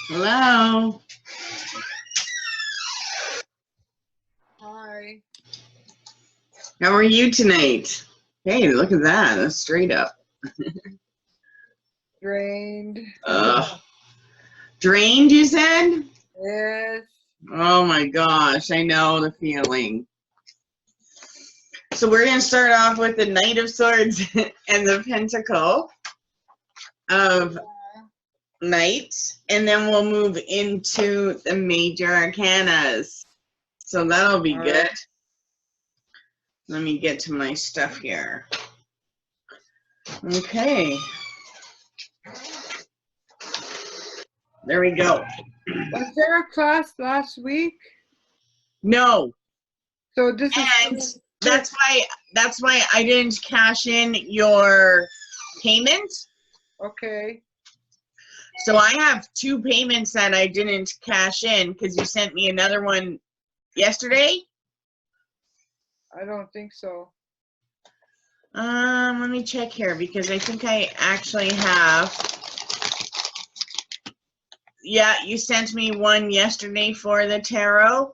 Hello. Hi. How are you tonight? Hey, look at that. That's straight up. Drained. Drained, you said? Yes. Oh my gosh, I know the feeling. So we're going to start off with the Knight of Swords and the Pentacle of Knights, and then we'll move into the Major Arcanas. So that'll be good. Let me get to my stuff here. Okay. There we go. Was there a class last week? No. So this And is that's why I didn't cash in your payment. okay. So I have 2 payments that I didn't cash in because you sent me another one yesterday. I don't think so. Let me check here because I think I actually have. Yeah, you sent me one yesterday for the tarot.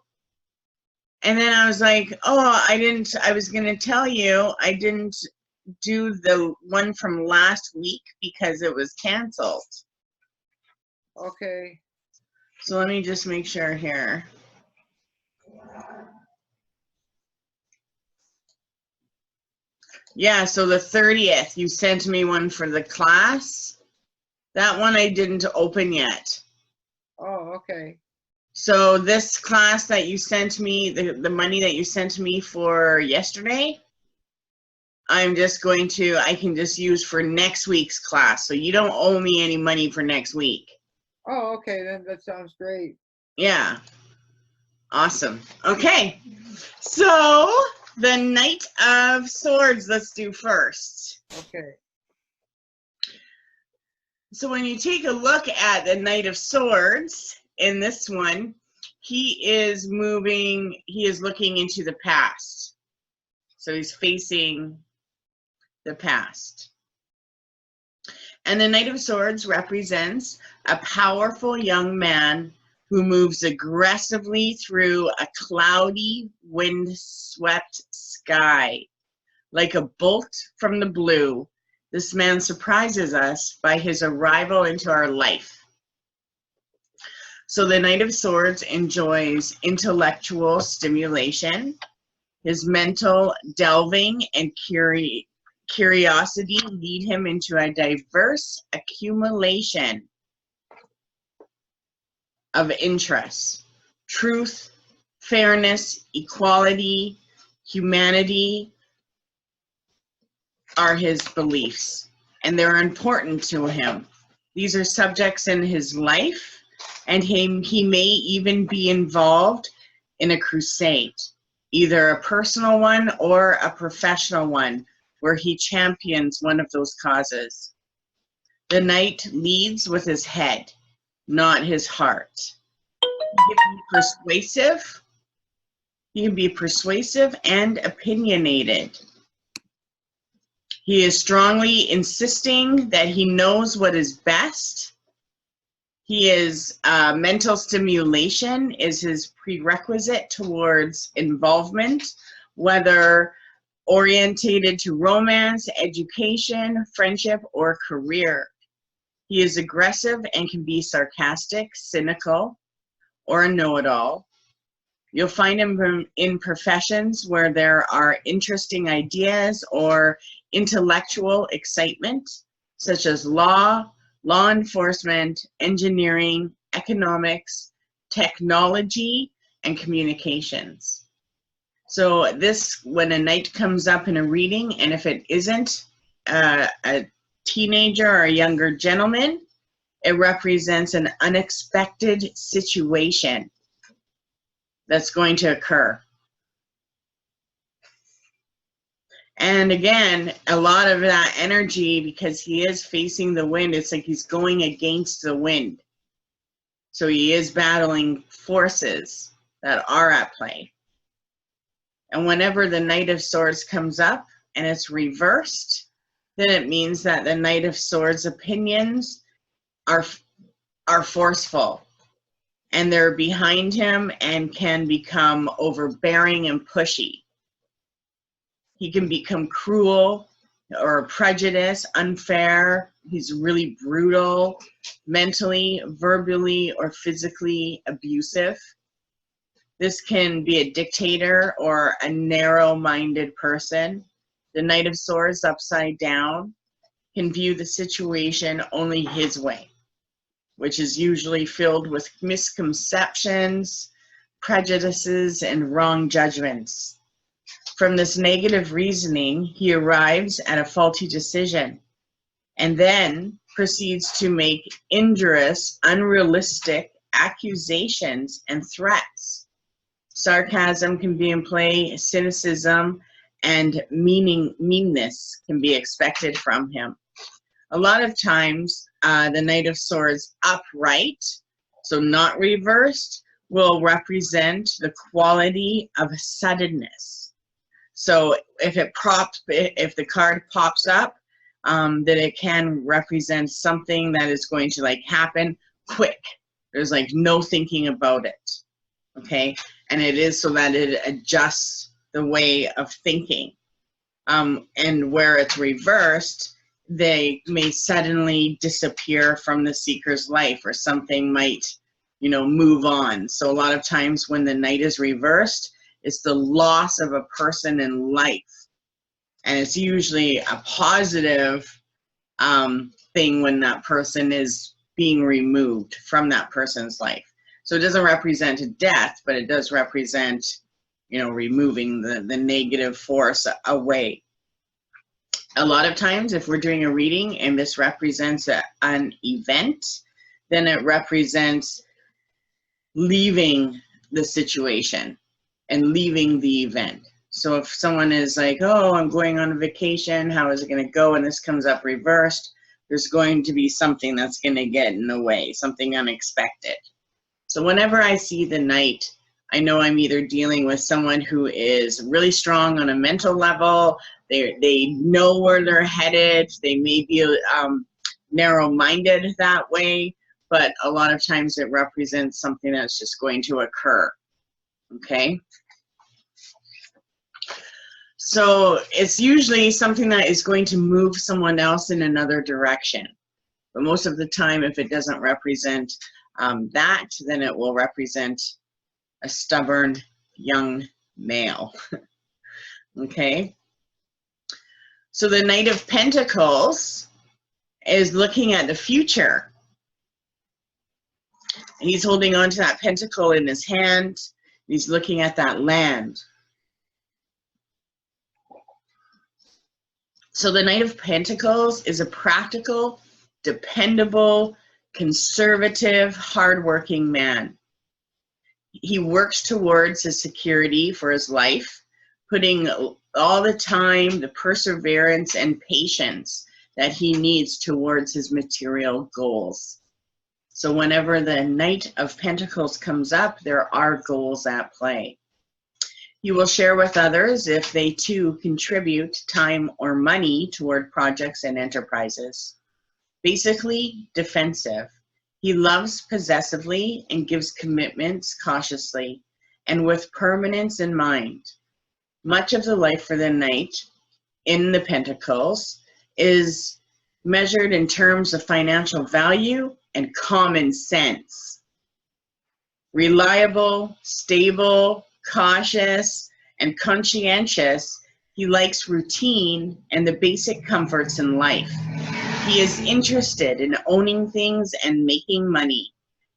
And then I was like, oh, I was going to tell you I didn't do the one from last week because it was canceled. Okay. So let me just make sure here. Yeah, so the 30th, you sent me one for the class. That one I didn't open yet. Oh, okay. So this class that you sent me, the money that you sent me for yesterday, I'm just going to, I can just use for next week's class. So you don't owe me any money for next week. Oh, okay. Then that sounds great. Yeah. Awesome. Okay. So the Knight of Swords, let's do first. Okay. So when you take a look at the Knight of Swords in this one, he is moving, he is looking into the past. So he's facing the past. And the Knight of Swords represents a powerful young man who moves aggressively through a cloudy, wind-swept sky. Like a bolt from the blue, this man surprises us by his arrival into our life. So the Knight of Swords enjoys intellectual stimulation. His mental delving and curiosity lead him into a diverse accumulation of interests. Truth, fairness, equality, humanity are his beliefs, and they're important to him. These are subjects in his life, and he may even be involved in a crusade, either a personal one or a professional one, where he champions one of those causes. The knight leads with his head, not his heart. He can be persuasive. He can be persuasive and opinionated. He is strongly insisting that he knows what is best. He is mental stimulation is his prerequisite towards involvement, whether orientated to romance, education, friendship, or career. He is aggressive and can be sarcastic, cynical, or a know-it-all. You'll find him in professions where there are interesting ideas or intellectual excitement, such as law, law enforcement, engineering, economics, technology, and communications. So this, when a knight comes up in a reading, and if it isn't a teenager or a younger gentleman, it represents an unexpected situation that's going to occur. And again, a lot of that energy, because he is facing the wind, it's like he's going against the wind. So he is battling forces that are at play. And whenever the Knight of Swords comes up and it's reversed, then it means that the Knight of Swords opinions are are forceful, and they're behind him and can become overbearing and pushy. He can become cruel or prejudiced, unfair. He's really brutal, mentally, verbally, or physically abusive. This can be a dictator or a narrow-minded person. The Knight of Swords upside down can view the situation only his way, which is usually filled with misconceptions, prejudices, and wrong judgments. From this negative reasoning, he arrives at a faulty decision and then proceeds to make injurious, unrealistic accusations and threats. Sarcasm can be in play, cynicism, and meanness can be expected from him. A lot of times, the Knight of Swords upright, so not reversed, will represent the quality of suddenness. So if the card pops up, then it can represent something that is going to like happen quick. There's like no thinking about it, okay? And it is so that it adjusts the way of thinking. And where it's reversed, they may suddenly disappear from the seeker's life, or something might, move on. So a lot of times when the Knight is reversed, it's the loss of a person in life. And it's usually a positive thing when that person is being removed from that person's life. So it doesn't represent a death, but it does represent, removing the negative force away. A lot of times if we're doing a reading and this represents an event, then it represents leaving the situation and leaving the event. So if someone is like, oh, I'm going on a vacation, how is it going to go? And this comes up reversed, there's going to be something that's going to get in the way, something unexpected. So whenever I see the Knight, I know I'm either dealing with someone who is really strong on a mental level, they know where they're headed, they may be narrow-minded that way, but a lot of times it represents something that's just going to occur, okay? So it's usually something that is going to move someone else in another direction. But most of the time, if it doesn't represent that, then it will represent a stubborn young male. Okay? So the Knight of Pentacles is looking at the future. He's holding on to that pentacle in his hand. He's looking at that land. So the Knight of Pentacles is a practical, dependable, conservative, hardworking man. He works towards his security for his life, putting all the time, the perseverance, and patience that he needs towards his material goals. So whenever the Knight of Pentacles comes up, there are goals at play. He will share with others if they too contribute time or money toward projects and enterprises. Basically, defensive. He loves possessively and gives commitments cautiously and with permanence in mind. Much of the life for the Knight in the Pentacles is measured in terms of financial value and common sense. Reliable, stable, cautious, and conscientious, he likes routine and the basic comforts in life. He is interested in owning things and making money.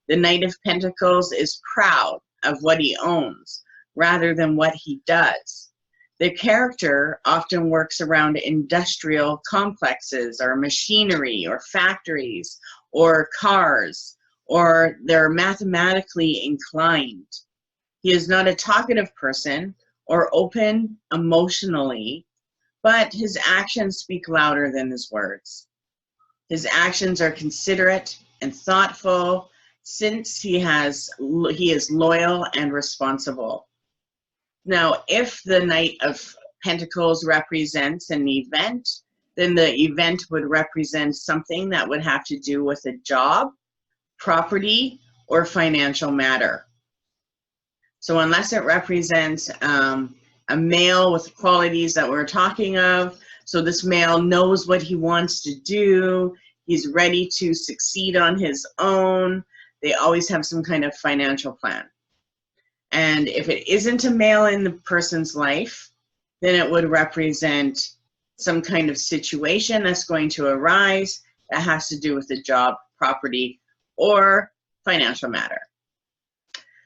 The Knight of Pentacles is proud of what he owns rather than what he does. The character often works around industrial complexes or machinery or factories or cars, or they're mathematically inclined. He is not a talkative person or open emotionally, but his actions speak louder than his words. His actions are considerate and thoughtful, since he is loyal and responsible. Now, if the Knight of Pentacles represents an event, then the event would represent something that would have to do with a job property, or financial matter. So unless it represents a male with qualities that we're talking of, so this male knows what he wants to do, he's ready to succeed on his own, they always have some kind of financial plan. And if it isn't a male in the person's life, then it would represent some kind of situation that's going to arise that has to do with the job, property, or financial matter.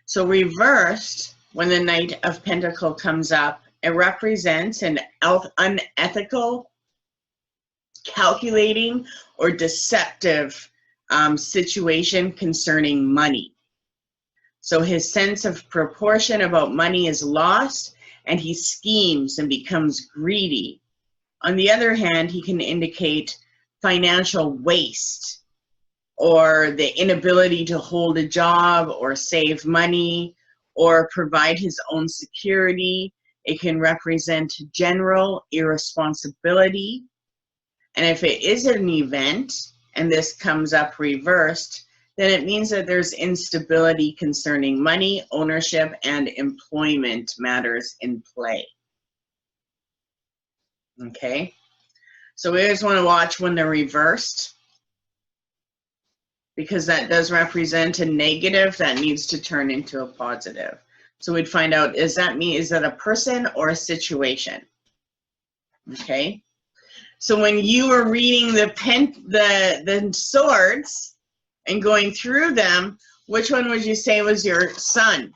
So reversed, when the Knight of Pentacles comes up, it represents an unethical, calculating, or deceptive situation concerning money. So his sense of proportion about money is lost, and he schemes and becomes greedy. On the other hand, he can indicate financial waste, or the inability to hold a job, or save money, or provide his own security. It can represent general irresponsibility. And if it is an event, and this comes up reversed, then it means that there's instability concerning money, ownership, and employment matters in play. Okay? So we always want to watch when they're reversed, because that does represent a negative that needs to turn into a positive. So we'd find out, is that a person or a situation? Okay? So when you were reading the swords and going through them, which one would you say was your sun?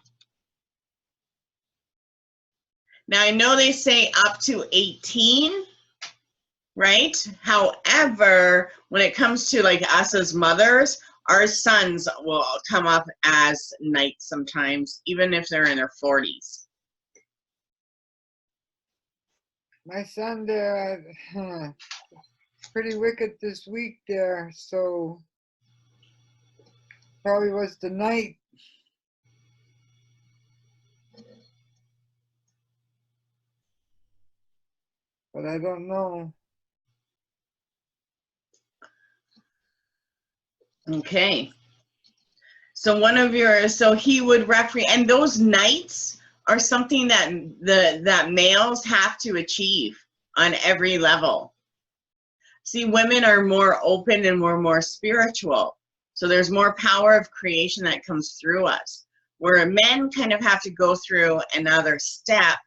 Now I know they say up to 18, right? However, when it comes to like us as mothers, our sons will come up as knights sometimes, even if they're in their 40s. My son there, pretty wicked this week there, so probably was the Knight. But I don't know. Okay. So he would referee, and those knights are something that that males have to achieve on every level. See, women are more open and we're more spiritual. So there's more power of creation that comes through us, where men kind of have to go through another step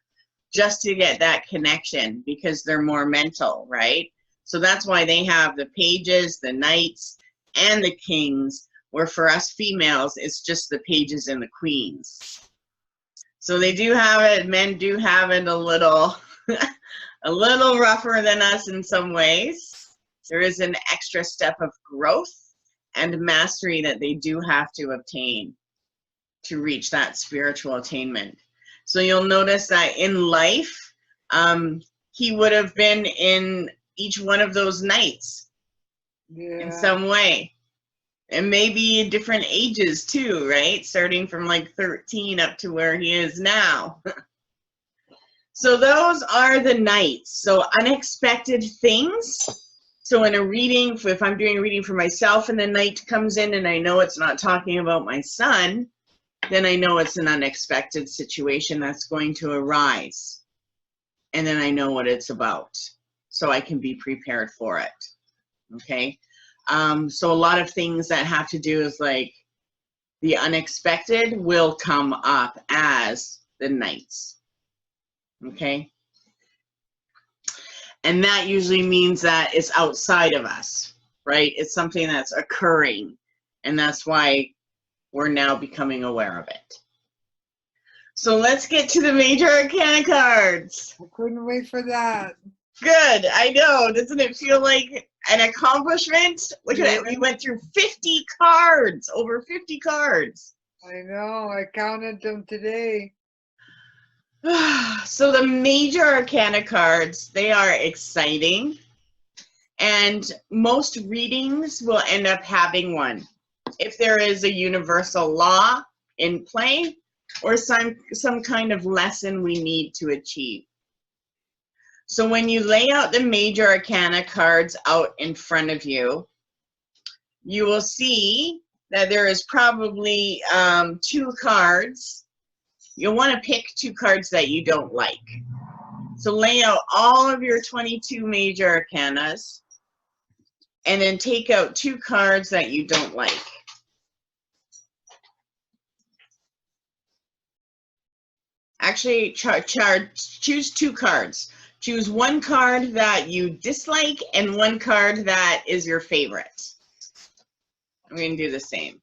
just to get that connection, because they're more mental, right? So that's why they have the pages, the knights, and the kings, where for us females, it's just the pages and the queens. So they do have it, men do have it a little, a little rougher than us in some ways. There is an extra step of growth and mastery that they do have to obtain to reach that spiritual attainment. So you'll notice that in life, he would have been in each one of those knights in some way. And maybe different ages too, right? Starting from like 13 up to where he is now. So those are the knights. So unexpected things. So in a reading, if I'm doing a reading for myself and the knight comes in and I know it's not talking about my son, then I know it's an unexpected situation that's going to arise. And then I know what it's about. So I can be prepared for it. Okay? So a lot of things that have to do with like the unexpected will come up as the knights. Okay? And that usually means that it's outside of us, right? It's something that's occurring. And that's why we're now becoming aware of it. So let's get to the major arcana cards. I couldn't wait for that. Good, I know. Doesn't it feel like an accomplishment? Look at it. We went through 50 cards, over 50 cards. I know, I counted them today. So the major arcana cards, they are exciting. And most readings will end up having one. If there is a universal law in play or some kind of lesson we need to achieve. So when you lay out the major arcana cards out in front of you, you will see that there is probably 2 cards. You'll want to pick 2 cards that you don't like. So lay out all of your 22 major arcanas and then take out 2 cards that you don't like. Actually, choose 2 cards. Choose 1 card that you dislike and 1 card that is your favorite. I'm going to do the same.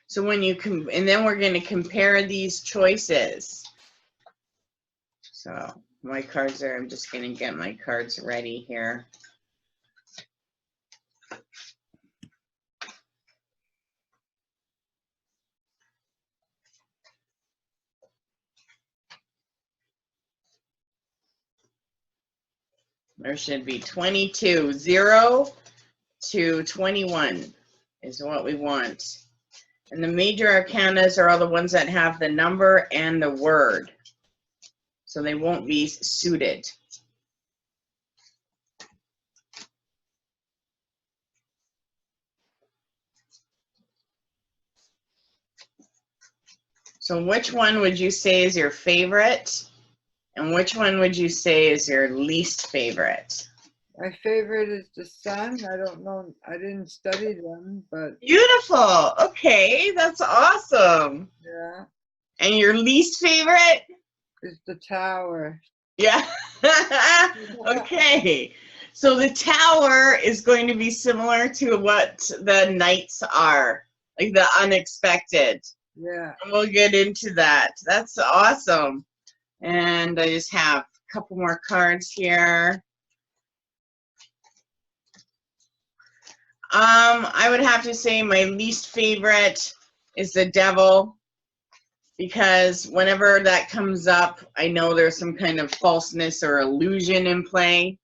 So when you and then we're going to compare these choices. So my cards are, I'm just going to get my cards ready here. There should be 22. 0 to 21 is what we want. And the major arcanas are all the ones that have the number and the word. So they won't be suited. So which one would you say is your favorite? And which one would you say is your least favorite? My favorite is the sun. I don't know. I didn't study them, but Beautiful. Okay, that's awesome. yeah. And your least favorite? Is the tower. Yeah. Okay. So the tower is going to be similar to what the knights are, like the unexpected. Yeah. And we'll get into that. That's awesome. And I just have a couple more cards here. I would have to say my least favorite is the devil, because whenever that comes up, I know there's some kind of falseness or illusion in play.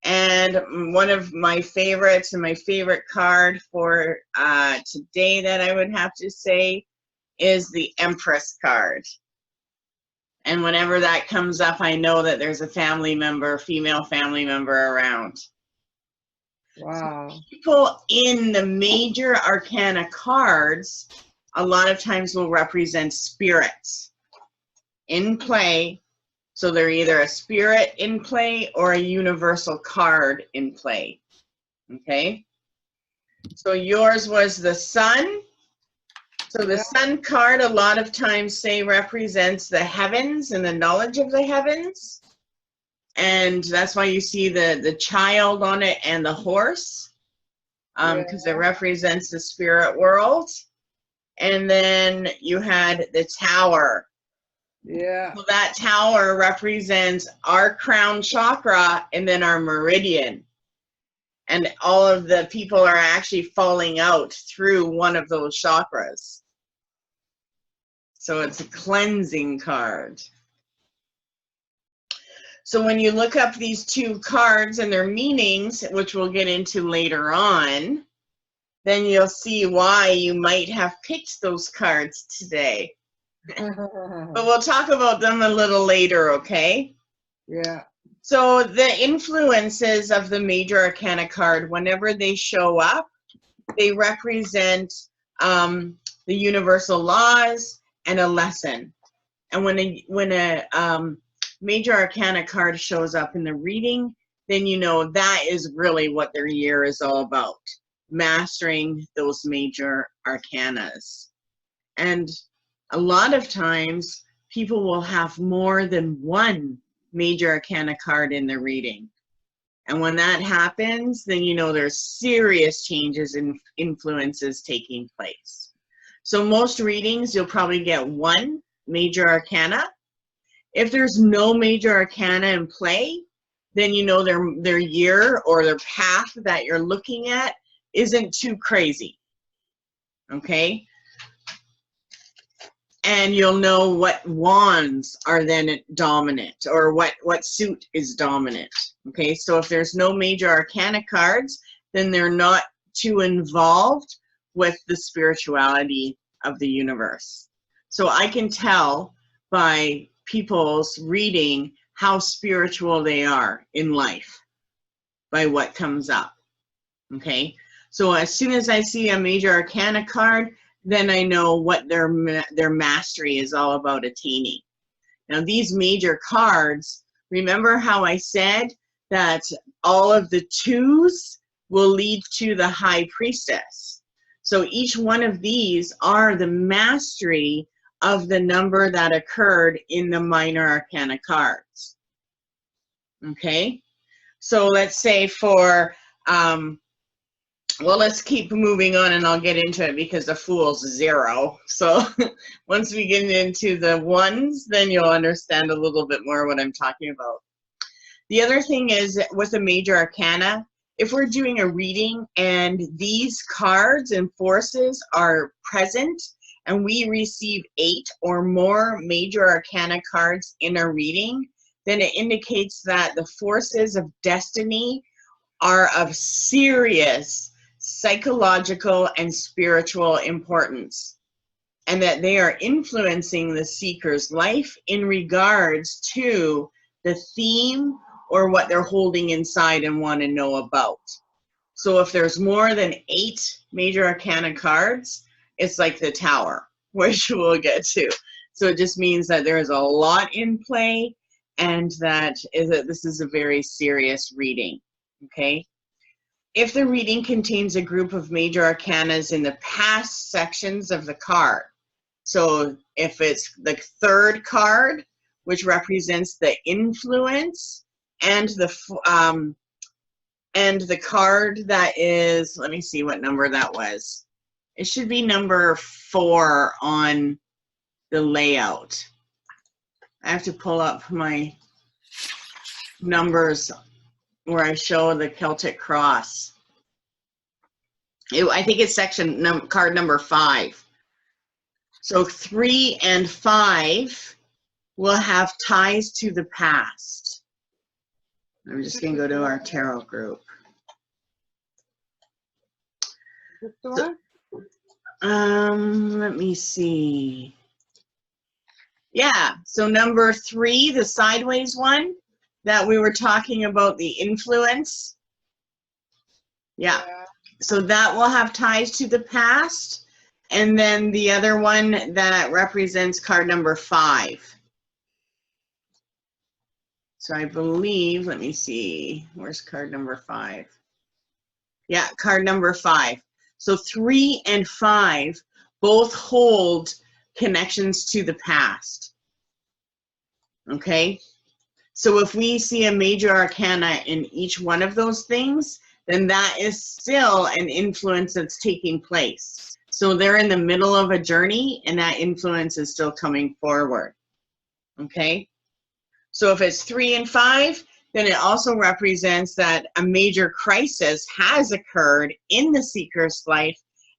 And one of my favorites and my favorite card for today that I would have to say is the Empress card. And whenever that comes up, I know that there's a family member, female family member around. Wow. People in the major arcana cards a lot of times will represent spirits in play. So they're either a spirit in play or a universal card in play. Okay? So yours was the sun. So the sun card a lot of times say represents the heavens and the knowledge of the heavens. And that's why you see the child on it and the horse, because it represents the spirit world. And then you had the tower. Yeah. So that tower represents our crown chakra and then our meridian. And all of the people are actually falling out through one of those chakras. So it's a cleansing card. So when you look up these 2 cards and their meanings, which we'll get into later on, then you'll see why you might have picked those cards today. But we'll talk about them a little later, okay? Yeah. So the influences of the major arcana card, whenever they show up, they represent the universal laws and a lesson. And when a major arcana card shows up in the reading, then you know that is really what their year is all about, mastering those major arcanas. And a lot of times people will have more than one major arcana card in the reading. And when that happens, then you know there's serious changes in influences taking place. So most readings, you'll probably get 1 major arcana. If there's no major arcana in play, then you know their year or their path that you're looking at isn't too crazy. Okay? And you'll know what wands are then dominant, or what suit is dominant. Okay, so if there's no major arcana cards, then they're not too involved with the spirituality of the universe. So I can tell by people's reading how spiritual they are in life by what comes up. Okay, so as soon as I see a major arcana card, then I know what their mastery is all about attaining. Now these major cards, remember how I said that all of the twos will lead to the high priestess. So each one of these are the mastery of the number that occurred in the minor arcana cards. Okay, so let's say for, well, let's keep moving on and I'll get into it because the Fool's 0. So once we get into the ones, then you'll understand a little bit more what I'm talking about. The other thing is with a major arcana, if we're doing a reading and these cards and forces are present and we receive 8 or more major arcana cards in a reading, then it indicates that the forces of destiny are of serious psychological and spiritual importance, and that they are influencing the seeker's life in regards to the theme or what they're holding inside and want to know about. So if there's more than 8 major arcana cards, it's like the Tower, which we'll get to. So it just means that there is a lot in play and that this is a very serious reading, okay? If the reading contains a group of major arcanas in the past sections of the card, so if it's the 3rd card, which represents the influence, and the card that is, let me see what number that was. It should be number 4 on the layout. I have to pull up my numbers where I show the Celtic cross. I think it's card number 5. So 3 and 5 will have ties to the past. I'm just going to go to our tarot group. So, let me see. Yeah, so number 3, the sideways one that we were talking about, the influence. Yeah, so that will have ties to the past. And then the other one that represents card number 5. So I believe, let me see, where's card number 5? Yeah, card number 5. So 3 and 5 both hold connections to the past. Okay? So if we see a major arcana in each one of those things, then that is still an influence that's taking place. So they're in the middle of a journey and that influence is still coming forward. Okay? So if it's 3 and 5, then it also represents that a major crisis has occurred in the seeker's life,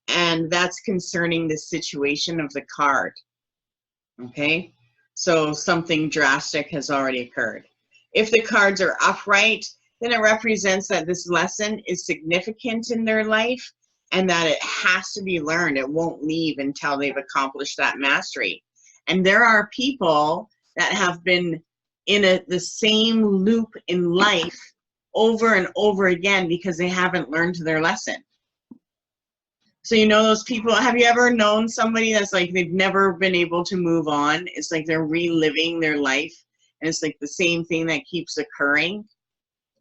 and that's concerning the situation of the card. Okay? So something drastic has already occurred. If the cards are upright, then it represents that this lesson is significant in their life and that it has to be learned. It won't leave until they've accomplished that mastery. And there are people that have been in the same loop in life over and over again because they haven't learned their lesson. So you know those people, have you ever known somebody that's like they've never been able to move on? It's like they're reliving their life and it's like the same thing that keeps occurring.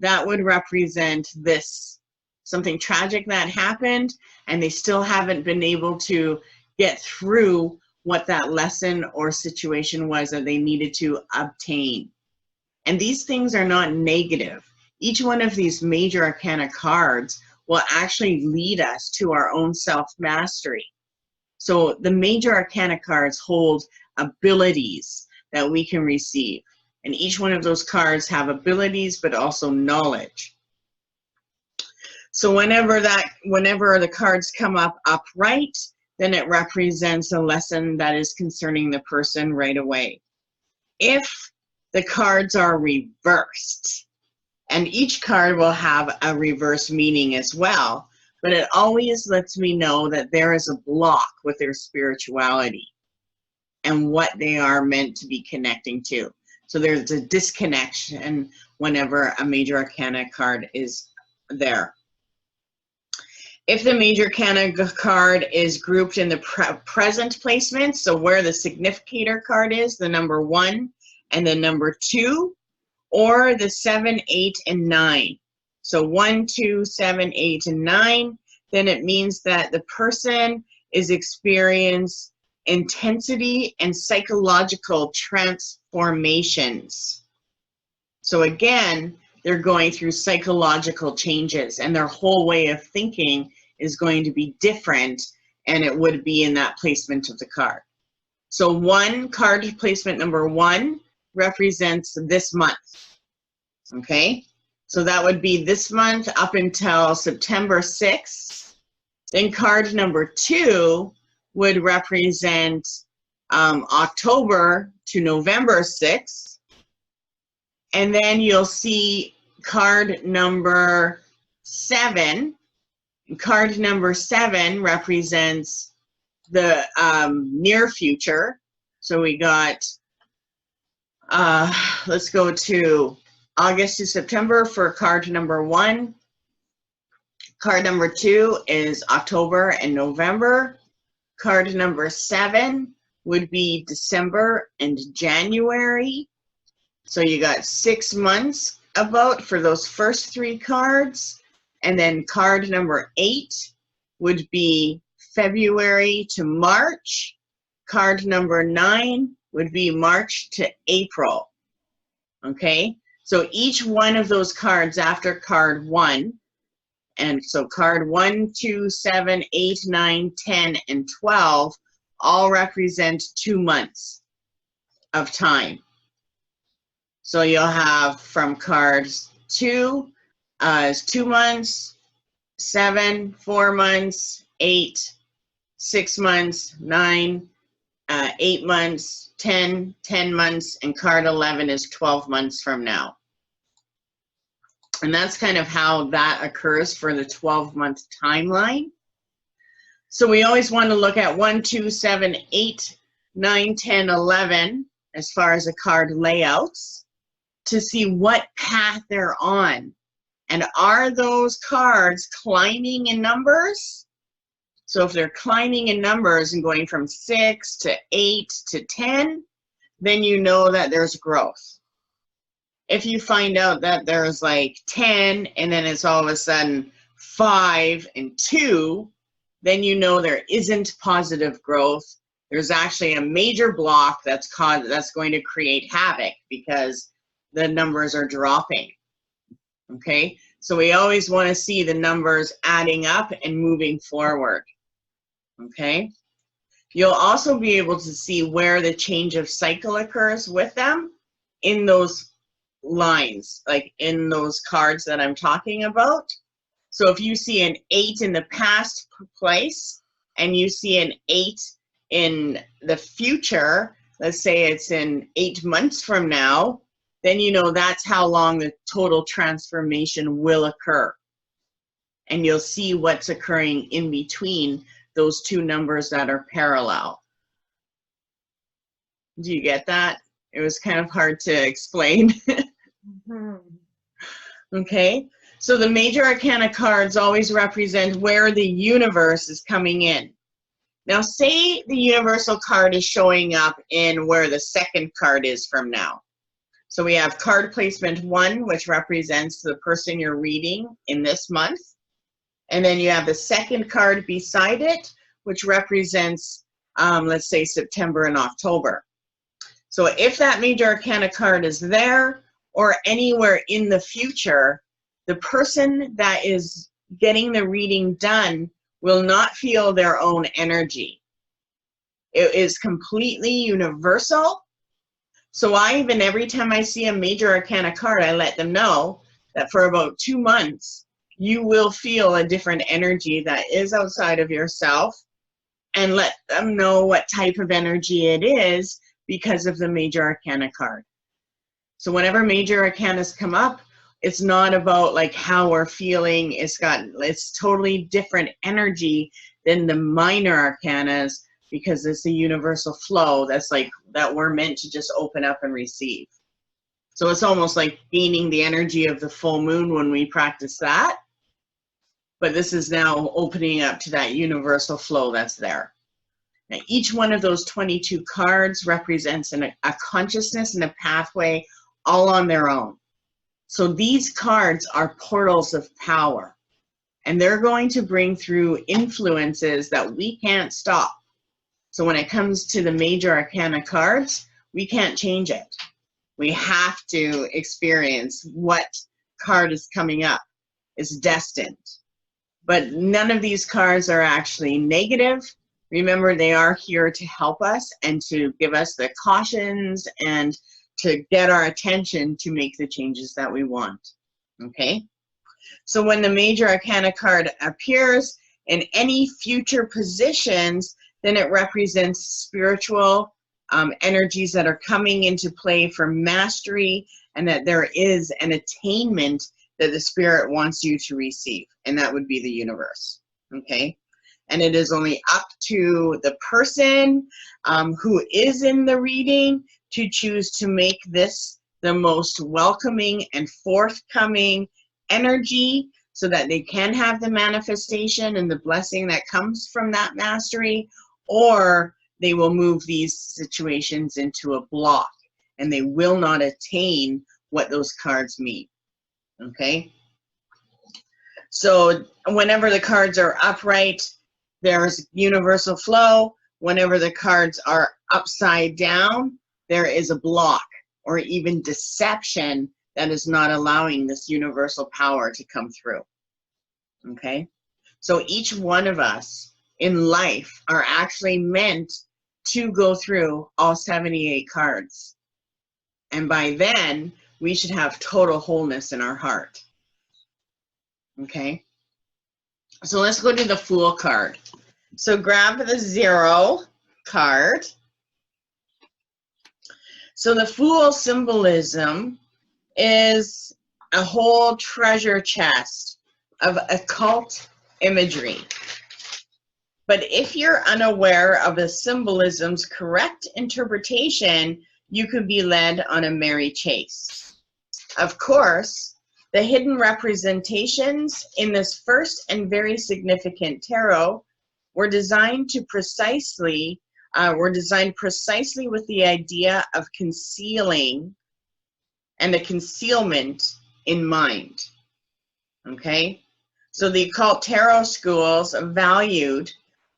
That would represent this, something tragic that happened and they still haven't been able to get through what that lesson or situation was that they needed to obtain. And these things are not negative. Each one of these major arcana cards will actually lead us to our own self-mastery. So the major arcana cards hold abilities that we can receive. And each one of those cards have abilities, but also knowledge. So whenever the cards come up upright, then it represents a lesson that is concerning the person right away. If the cards are reversed, and each card will have a reverse meaning as well, but it always lets me know that there is a block with their spirituality and what they are meant to be connecting to. So there's a disconnection whenever a major arcana card is there. If the major arcana card is grouped in the present placement, so where the significator card is, the number 1 and the number 2, or the 7, 8, and 9. So 1, 2, 7, 8, and 9, then it means that the person is experiencing intensity and psychological transformations. So again, they're going through psychological changes, and their whole way of thinking is going to be different, and it would be in that placement of the card. So one card placement number 1 represents this month. Okay, so that would be this month up until September 6th. Then card number 2 would represent October to November 6th. And then you'll see card number 7. Card number 7 represents the near future. So we got, let's go to August to September for card number 1. Card number 2 is October and November. Card number 7 would be December and January. So you got 6 months about for those first 3 cards. And then card number 8 would be February to March. Card number 9 would be March to April. Okay, so each one of those cards after card 1, and so card 1, 2, 7, 8, 9, 10, and 12 all represent 2 months of time. So you'll have from cards 2 is 2 months, 7, 4 months, 8, 6 months, 9, 8 months, 10 months, and card 11 is 12 months from now. And that's kind of how that occurs for the 12-month timeline. So we always want to look at 1, 2, 7, 8, 9, 10, 11 as far as the card layouts to see what path they're on. And are those cards climbing in numbers? So if they're climbing in numbers and going from 6 to 8 to 10, then you know that there's growth. If you find out that there's like 10 and then it's all of a sudden 5 and 2, then you know there isn't positive growth. There's actually a major block that's going to create havoc because the numbers are dropping. Okay, so we always want to see the numbers adding up and moving forward. Okay, you'll also be able to see where the change of cycle occurs with them in those lines, like in those cards that I'm talking about. So if you see an 8 in the past place and you see an 8 in the future, let's say it's in 8 months from now, then you know that's how long the total transformation will occur. And you'll see what's occurring in between those 2 numbers that are parallel. Do you get that? It was kind of hard to explain. Okay, so the major arcana cards always represent where the universe is coming in. Now say the universal card is showing up in where the second card is from now. So we have card placement 1, which represents the person you're reading in this month. And then you have the second card beside it, which represents, let's say, September and October. So if that major arcana card is there or anywhere in the future, the person that is getting the reading done will not feel their own energy. It is completely universal. So every time I see a major arcana card, I let them know that for about 2 months, you will feel a different energy that is outside of yourself, and let them know what type of energy it is because of the major arcana card. So whenever major arcanas come up, it's not about like how we're feeling. It's totally different energy than the minor arcanas because it's a universal flow that we're meant to just open up and receive. So it's almost like gaining the energy of the full moon when we practice that. But this is now opening up to that universal flow that's there. Now, each one of those 22 cards represents a consciousness and a pathway all on their own. So these cards are portals of power, and they're going to bring through influences that we can't stop. So when it comes to the major arcana cards, we can't change it. We have to experience what card is coming up. It's destined. But none of these cards are actually negative. Remember, they are here to help us and to give us the cautions and to get our attention to make the changes that we want. Okay? So when the major arcana card appears in any future positions, then it represents spiritual energies that are coming into play for mastery, and that there is an attainment that the spirit wants you to receive, and that would be the universe. Okay? And it is only up to the person who is in the reading to choose to make this the most welcoming and forthcoming energy, so that they can have the manifestation and the blessing that comes from that mastery, or they will move these situations into a block and they will not attain what those cards mean. Okay? So whenever the cards are upright, there's universal flow. Whenever the cards are upside down, there is a block or even deception that is not allowing this universal power to come through. Okay? So each one of us in life are actually meant to go through all 78 cards. And by then, we should have total wholeness in our heart. Okay? So let's go to the Fool card. So grab the 0 card. So the Fool symbolism is a whole treasure chest of occult imagery. But if you're unaware of the symbolism's correct interpretation, you could be led on a merry chase. Of course, the hidden representations in this first and very significant tarot were designed precisely with the idea of concealing and a concealment in mind. Okay? So the occult tarot schools valued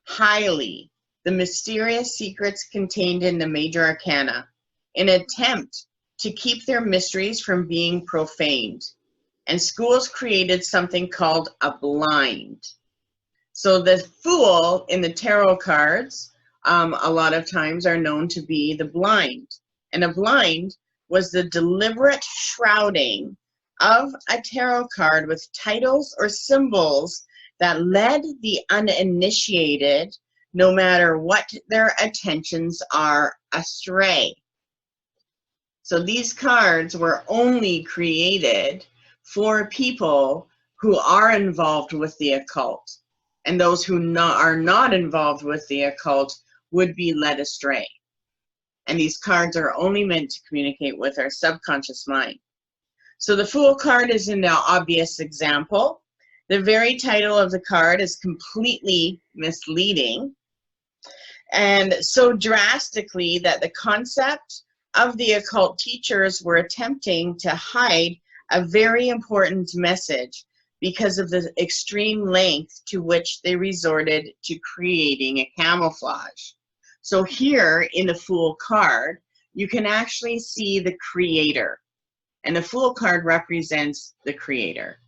highly the mysterious secrets contained in the major arcana in an attempt to keep their mysteries from being profaned. And schools created something called a blind. So the Fool in the tarot cards a lot of times are known to be the blind. And a blind was the deliberate shrouding of a tarot card with titles or symbols that led the uninitiated, no matter what their attentions are, astray. So these cards were only created for people who are involved with the occult, and those who are not involved with the occult would be led astray. And these cards are only meant to communicate with our subconscious mind. So the Fool card is an obvious example. The very title of the card is completely misleading, and so drastically that the concept of the occult teachers were attempting to hide a very important message because of the extreme length to which they resorted to creating a camouflage. So here in the Fool card, you can actually see the creator. And the Fool card represents the creator.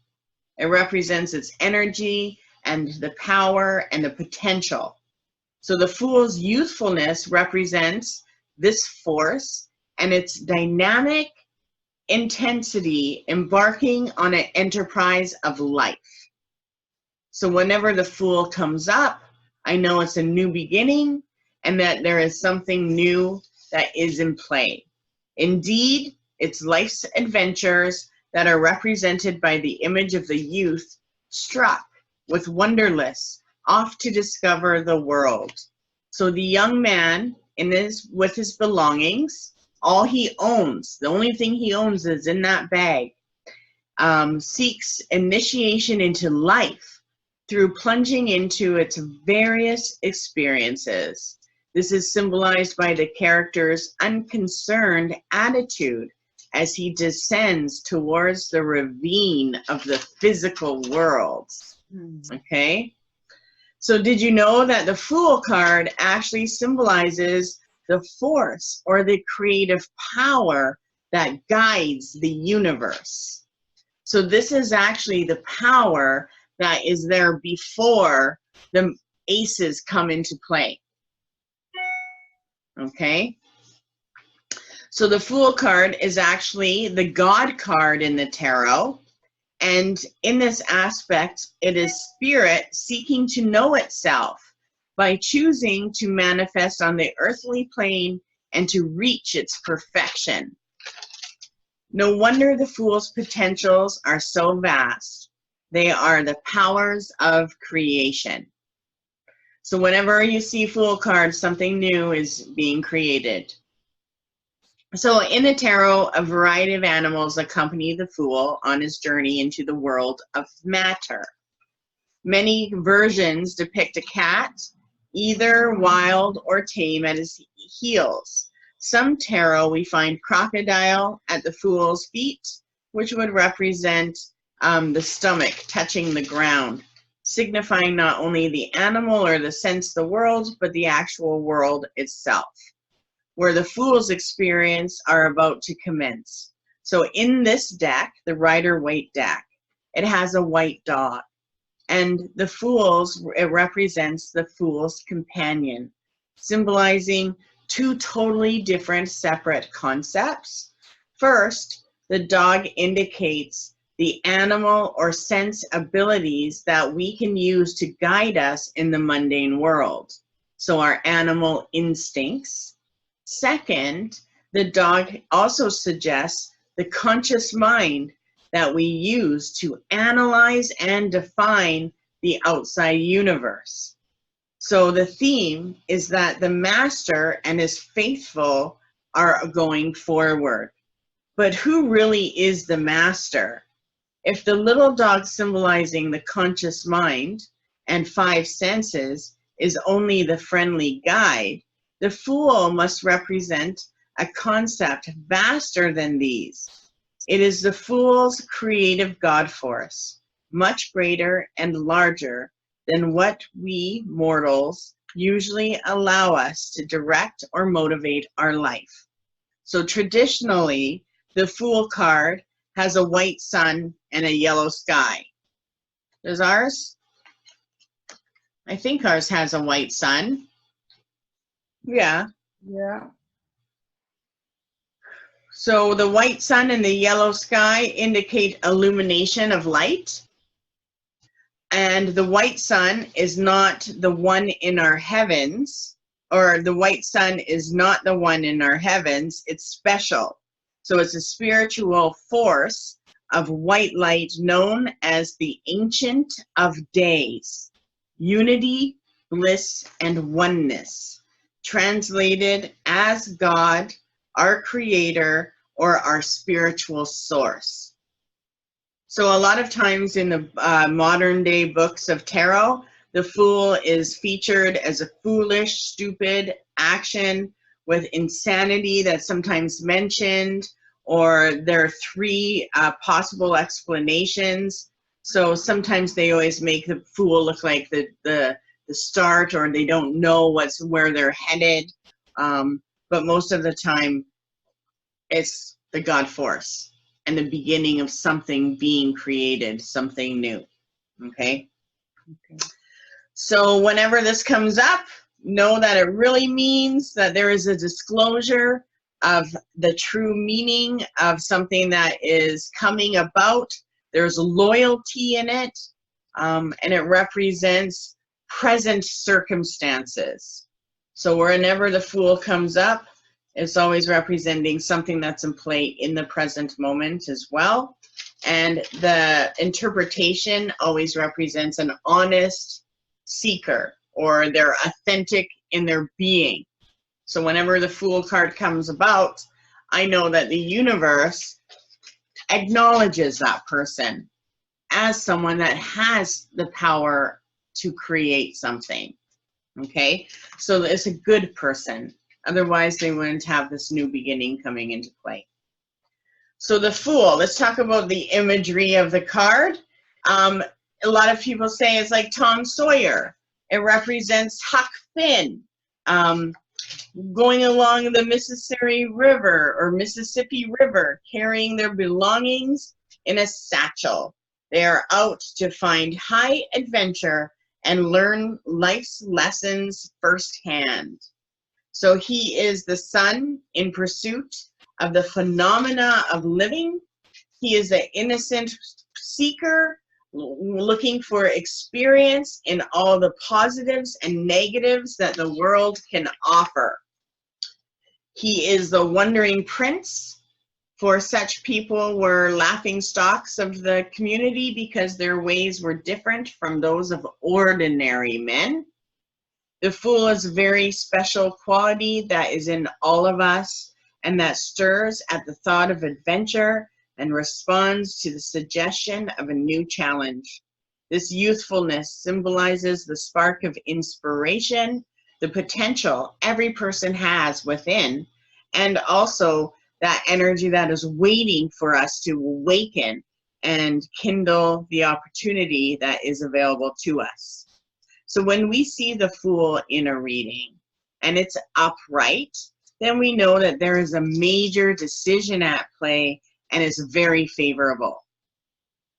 It represents its energy and the power and the potential. So the Fool's youthfulness represents this force and its dynamic intensity embarking on an enterprise of life. So whenever the Fool comes up, I know it's a new beginning and that there is something new that is in play. Indeed, it's life's adventures that are represented by the image of the youth struck with wonderlust, off to discover the world. So the young man with his belongings all he owns, the only thing he owns is in that bag, seeks initiation into life through plunging into its various experiences. This is symbolized by the character's unconcerned attitude as he descends towards the ravine of the physical world. Okay? So did you know that the Fool card actually symbolizes the force or the creative power that guides the universe? So this is actually the power that is there before the aces come into play. Okay? So the Fool card is actually the God card in the tarot. And in this aspect, it is spirit seeking to know itself by choosing to manifest on the earthly plane and to reach its perfection. No wonder the Fool's potentials are so vast. They are the powers of creation. So whenever you see Fool cards, something new is being created. So in the tarot, a variety of animals accompany the Fool on his journey into the world of matter. Many versions depict a cat, either wild or tame, at his heels. Some tarot, we find crocodile at the Fool's feet, which would represent the stomach touching the ground, signifying not only the animal or the sense of the world, but the actual world itself, where the Fool's experience are about to commence. So in this deck, the Rider-Waite deck, it has a white dog. And the Fool's, it represents the Fool's companion, symbolizing two totally different separate concepts. First, the dog indicates the animal or sense abilities that we can use to guide us in the mundane world. So our animal instincts. Second, the dog also suggests the conscious mind that we use to analyze and define the outside universe. So the theme is that the master and his faithful are going forward. But who really is the master? If the little dog symbolizing the conscious mind and five senses is only the friendly guide, the Fool must represent a concept vaster than these. It is the Fool's creative God force, much greater and larger than what we mortals usually allow us to direct or motivate our life. So traditionally, the Fool card has a white sun and a yellow sky. Does ours? I think ours has a white sun. Yeah. Yeah. So the white sun and the yellow sky indicate illumination of light. And the white sun is not the one in our heavens, or the white sun is not the one in our heavens. It's special. So it's a spiritual force of white light known as the Ancient of Days. Unity, bliss, and oneness. Translated as God, our creator, or our spiritual source. So a lot of times in the modern day books of tarot, the Fool is featured as a foolish, stupid action with insanity that's sometimes mentioned, or there are three possible explanations. So sometimes they always make the Fool look like the start, or they don't know where they're headed. But most of the time, it's the God force and the beginning of something being created, something new. Okay? So whenever this comes up, know that it really means that there is a disclosure of the true meaning of something that is coming about. There's loyalty in it, and it represents present circumstances. So whenever the Fool comes up, it's always representing something that's in play in the present moment as well. And the interpretation always represents an honest seeker, or they're authentic in their being. So whenever the Fool card comes about, I know that the universe acknowledges that person as someone that has the power to create something. Okay, so it's a good person. Otherwise, they wouldn't have this new beginning coming into play. So the Fool, let's talk about the imagery of the card. A lot of people say it's like Tom Sawyer. It represents Huck Finn, going along the Mississippi River, carrying their belongings in a satchel. They are out to find high adventure and learn life's lessons firsthand. So he is the sun in pursuit of the phenomena of living. He is an innocent seeker looking for experience in all the positives and negatives that the world can offer. He is the wandering prince. For such people were laughing stocks of the community because their ways were different from those of ordinary men. The Fool is a very special quality that is in all of us and that stirs at the thought of adventure and responds to the suggestion of a new challenge. This youthfulness symbolizes the spark of inspiration, the potential every person has within, and also that energy that is waiting for us to awaken and kindle the opportunity that is available to us. So when we see the Fool in a reading and it's upright, then we know that there is a major decision at play and it's very favorable.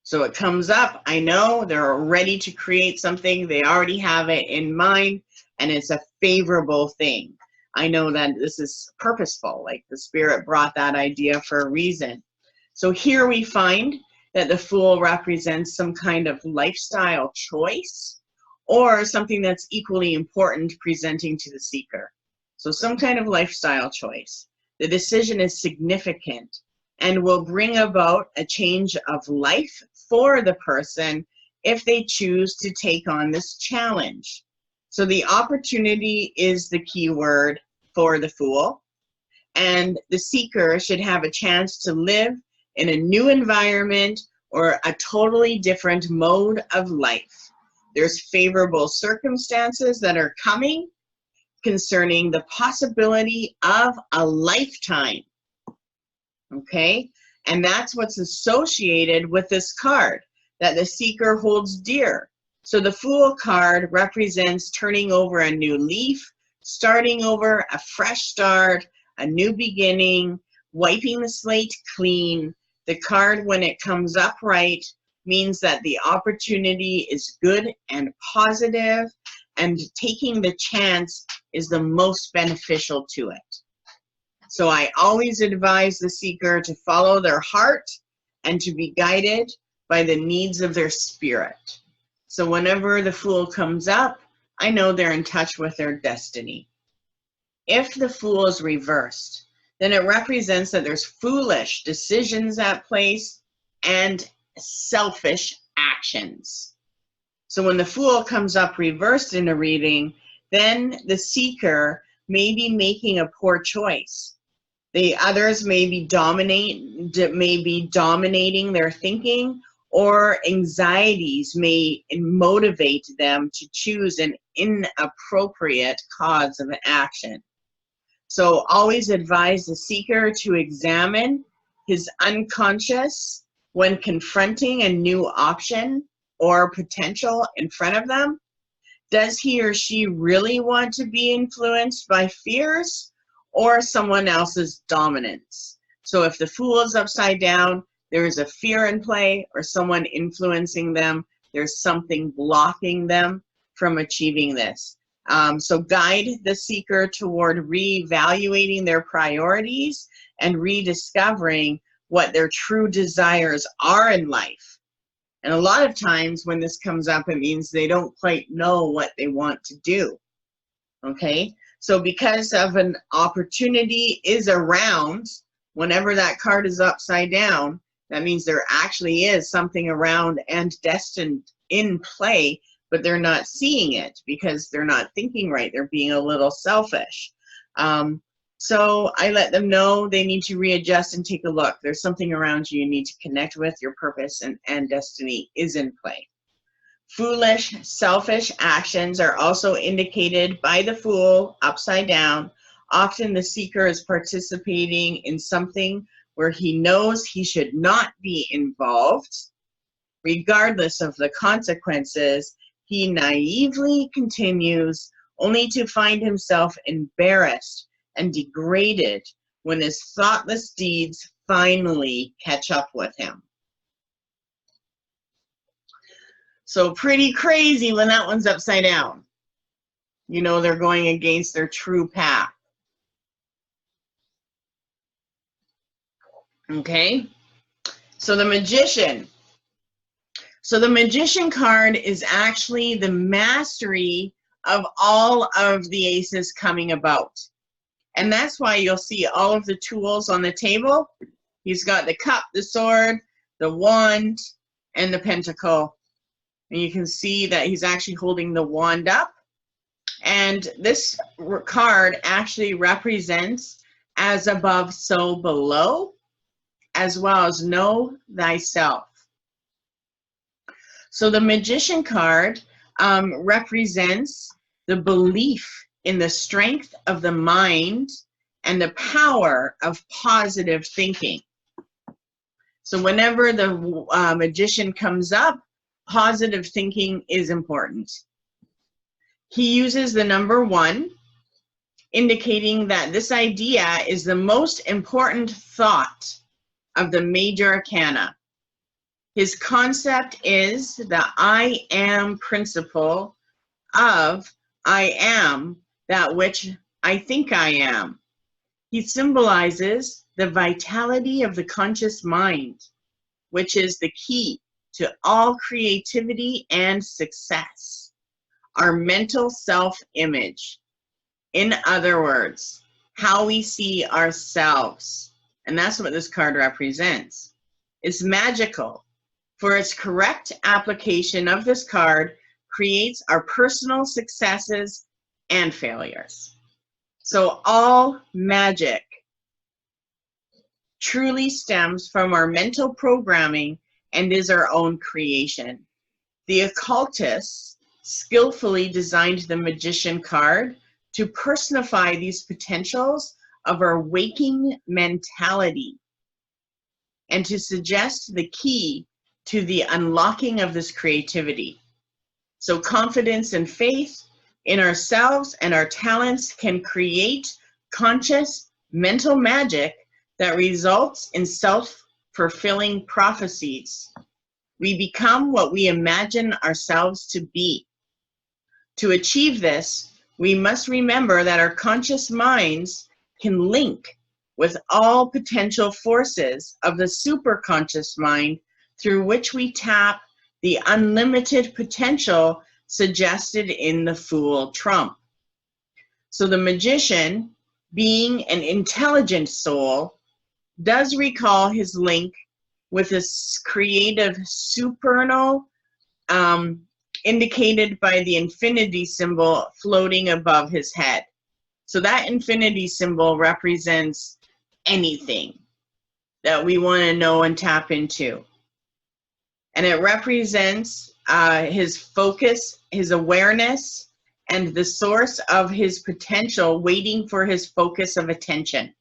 So it comes up, I know they're ready to create something, they already have it in mind, and it's a favorable thing. I know that this is purposeful, like the Spirit brought that idea for a reason. So here we find that the Fool represents some kind of lifestyle choice or something that's equally important presenting to the seeker. So some kind of lifestyle choice. The decision is significant and will bring about a change of life for the person if they choose to take on this challenge. So the opportunity is the key word for the Fool, and the seeker should have a chance to live in a new environment or a totally different mode of life. There's favorable circumstances that are coming concerning the possibility of a lifetime, okay? And that's what's associated with this card that the seeker holds dear. So the Fool card represents turning over a new leaf, starting over, a fresh start, a new beginning, wiping the slate clean. The card, when it comes upright, means that the opportunity is good and positive, and taking the chance is the most beneficial to it. So I always advise the seeker to follow their heart and to be guided by the needs of their spirit. So whenever the Fool comes up, I know they're in touch with their destiny. If the Fool is reversed, then it represents that there's foolish decisions at place and selfish actions. So when the Fool comes up reversed in a reading, then the seeker may be making a poor choice. The others may be dominating their thinking, or anxieties may motivate them to choose an inappropriate cause of action. So always advise the seeker to examine his unconscious when confronting a new option or potential in front of them. Does he or she really want to be influenced by fears or someone else's dominance? So if the Fool is upside down, there is a fear in play or someone influencing them. There's something blocking them from achieving this. So guide the seeker toward reevaluating their priorities and rediscovering what their true desires are in life. And a lot of times when this comes up, it means they don't quite know what they want to do. Okay, so because of an opportunity is around, whenever that card is upside down, that means there actually is something around and destined in play, but they're not seeing it because they're not thinking right. They're being a little selfish. So I let them know they need to readjust and take a look. There's something around you need to connect with. Your purpose and destiny is in play. Foolish, selfish actions are also indicated by the Fool upside down. Often the seeker is participating in something where he knows he should not be involved. Regardless of the consequences, he naively continues only to find himself embarrassed and degraded when his thoughtless deeds finally catch up with him. So pretty crazy when that one's upside down. You know they're going against their true path. Okay? So the Magician. So the Magician card is actually the mastery of all of the aces coming about. And that's why you'll see all of the tools on the table. He's got the cup, the sword, the wand, and the pentacle. And you can see that he's actually holding the wand up. And this card actually represents as above, so below, as well as know thyself. So the Magician card represents the belief in the strength of the mind and the power of positive thinking. So whenever the Magician comes up, positive thinking is important. He uses the number 1, indicating that this idea is the most important thought of the major arcana. His concept is the I am principle of I am that which I think I am. He symbolizes the vitality of the conscious mind, which is the key to all creativity and success. Our mental self-image. In other words, how we see ourselves. And that's what this card represents. It's magical. For its correct application of this card creates our personal successes and failures. So all magic truly stems from our mental programming and is our own creation. The occultists skillfully designed the Magician card to personify these potentials of our waking mentality and to suggest the key to the unlocking of this creativity. So confidence and faith in ourselves and our talents can create conscious mental magic that results in self-fulfilling prophecies. We become what we imagine ourselves to be. To achieve this, we must remember that our conscious minds can link with all potential forces of the superconscious mind through which we tap the unlimited potential suggested in the Fool trump. So the Magician, being an intelligent soul, does recall his link with this creative supernal, indicated by the infinity symbol floating above his head. So that infinity symbol represents anything that we want to know and tap into. And it represents his focus, his awareness, and the source of his potential waiting for his focus of attention.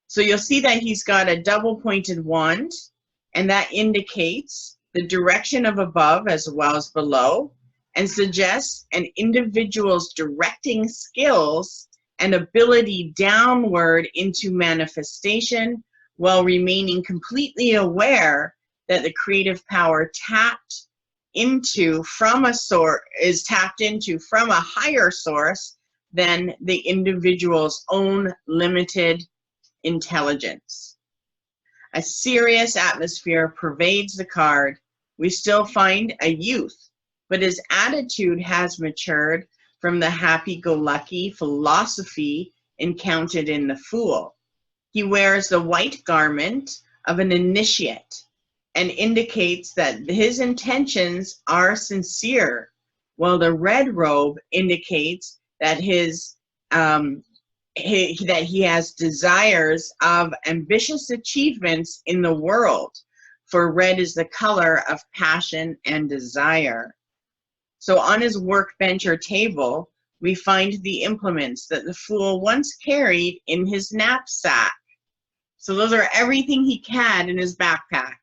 So you'll see that he's got a double-pointed wand, and that indicates the direction of above as well as below, and suggests an individual's directing skills and ability downward into manifestation while remaining completely aware that the creative power tapped into from a source is tapped into from a higher source than the individual's own limited intelligence. A serious atmosphere pervades the card. We still find a youth, but his attitude has matured from the happy-go-lucky philosophy encountered in the Fool. He wears the white garment of an initiate and indicates that his intentions are sincere, while the red robe indicates that his that he has desires of ambitious achievements in the world, for red is the color of passion and desire. So on his workbench or table, we find the implements that the fool once carried in his knapsack. So those are everything he had in his backpack.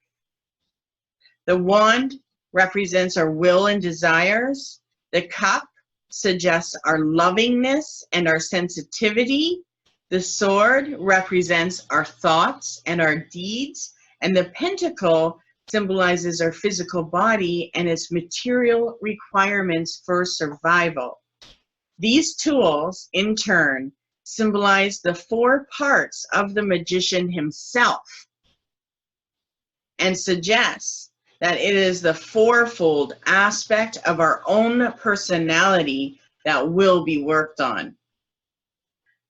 The wand represents our will and desires. The cup suggests our lovingness and our sensitivity. The sword represents our thoughts and our deeds. And the pentacle symbolizes our physical body and its material requirements for survival. These tools, in turn, symbolize the 4 parts of the magician himself and suggests that it is the 4-fold aspect of our own personality that will be worked on.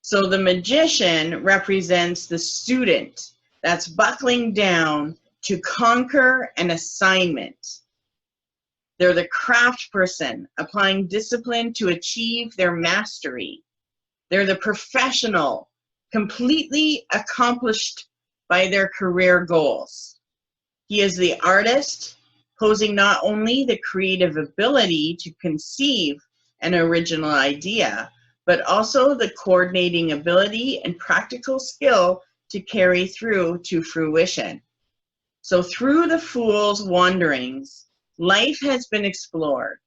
So the magician represents the student that's buckling down to conquer an assignment. They're the craft person applying discipline to achieve their mastery. They're the professional, completely accomplished by their career goals. He is the artist, posing not only the creative ability to conceive an original idea, but also the coordinating ability and practical skill to carry through to fruition. So through the fool's wanderings, life has been explored,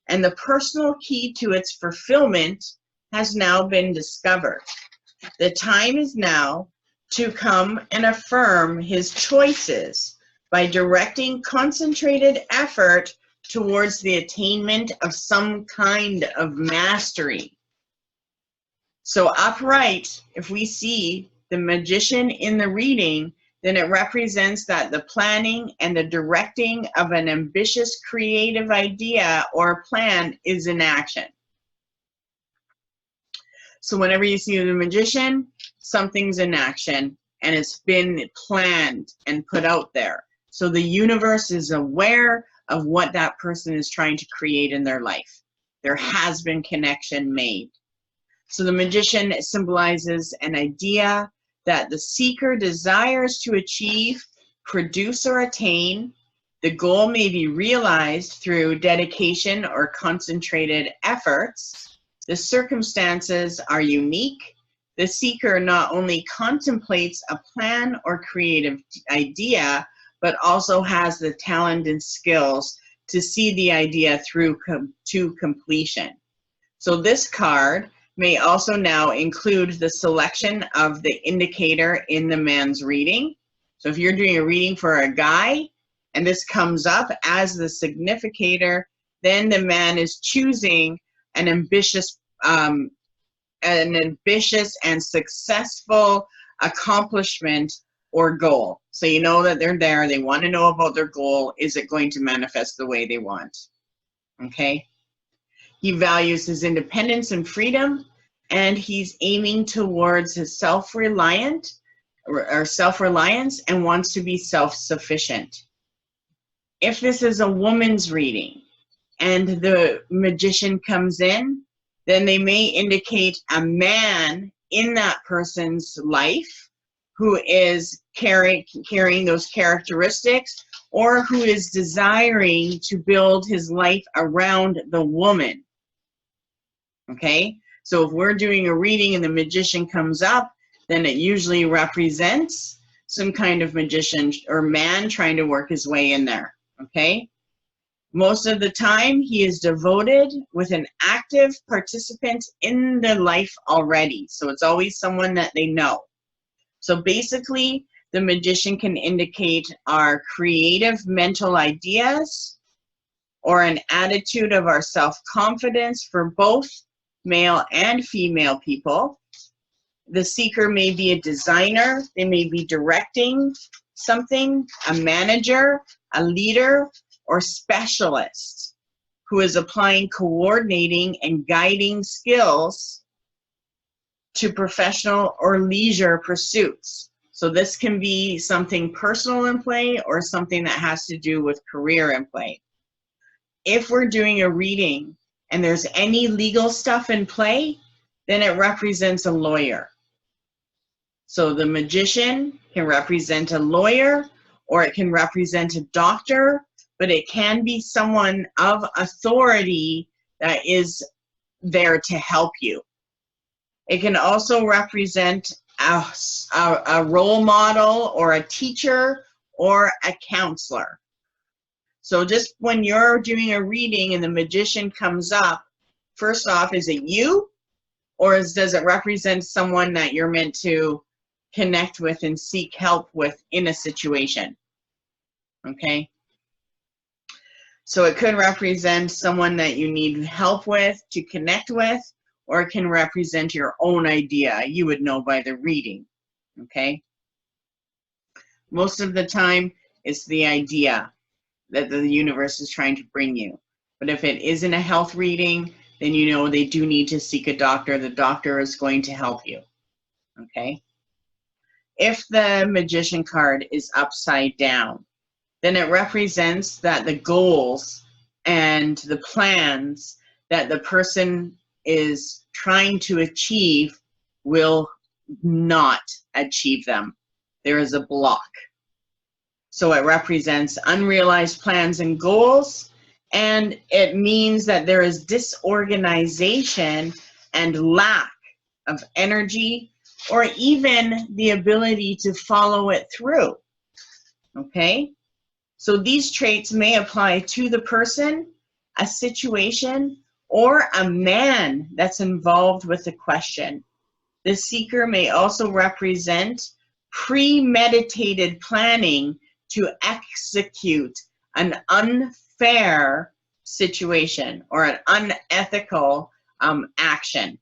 and the personal key to its fulfillment has now been discovered. The time is now to come and affirm his choices by directing concentrated effort towards the attainment of some kind of mastery. So upright, if we see the magician in the reading, then it represents that the planning and the directing of an ambitious creative idea or plan is in action. So whenever you see the magician, something's in action and it's been planned and put out there. So the universe is aware of what that person is trying to create in their life. There has been connection made. So the magician symbolizes an idea that the seeker desires to achieve, produce, or attain. The goal may be realized through dedication or concentrated efforts. The circumstances are unique. The seeker not only contemplates a plan or creative idea, but also has the talent and skills to see the idea through to completion. So this card may also now include the selection of the indicator in the man's reading. So if you're doing a reading for a guy and this comes up as the significator, then the man is choosing an ambitious and successful accomplishment or goal. So you know that they're there, they want to know about their goal. Is it going to manifest the way they want? Okay. He values his independence and freedom, and he's aiming towards his self-reliance and wants to be self-sufficient. If this is a woman's reading and the magician comes in, then they may indicate a man in that person's life who is carrying those characteristics, or who is desiring to build his life around the woman. Okay, so if we're doing a reading and the magician comes up, then it usually represents some kind of magician or man trying to work his way in there. Okay, most of the time he is devoted with an active participant in the life already. So it's always someone that they know. So basically, the magician can indicate our creative mental ideas or an attitude of our self-confidence for both male and female people. The seeker may be a designer, they may be directing something, a manager, a leader, or specialist who is applying coordinating and guiding skills to professional or leisure pursuits. So this can be something personal in play or something that has to do with career in play. If we're doing a reading and there's any legal stuff in play, then it represents a lawyer. So the magician can represent a lawyer, or it can represent a doctor, but it can be someone of authority that is there to help you. It can also represent a role model or a teacher or a counselor. So just when you're doing a reading and the magician comes up, first off, is it you, or does it represent someone that you're meant to connect with and seek help with in a situation? Okay. So it could represent someone that you need help with, to connect with, or it can represent your own idea. You would know by the reading. Okay. Most of the time, it's the idea that the universe is trying to bring you. But if it isn't a health reading, then you know they do need to seek a doctor. The doctor is going to help you. Okay. If the magician card is upside down, then it represents that the goals and the plans that the person is trying to achieve will not achieve them. There is a block. So it represents unrealized plans and goals, and it means that there is disorganization and lack of energy, or even the ability to follow it through. Okay? So these traits may apply to the person, a situation, or a man that's involved with the question. The seeker may also represent premeditated planning to execute an unfair situation or an unethical action.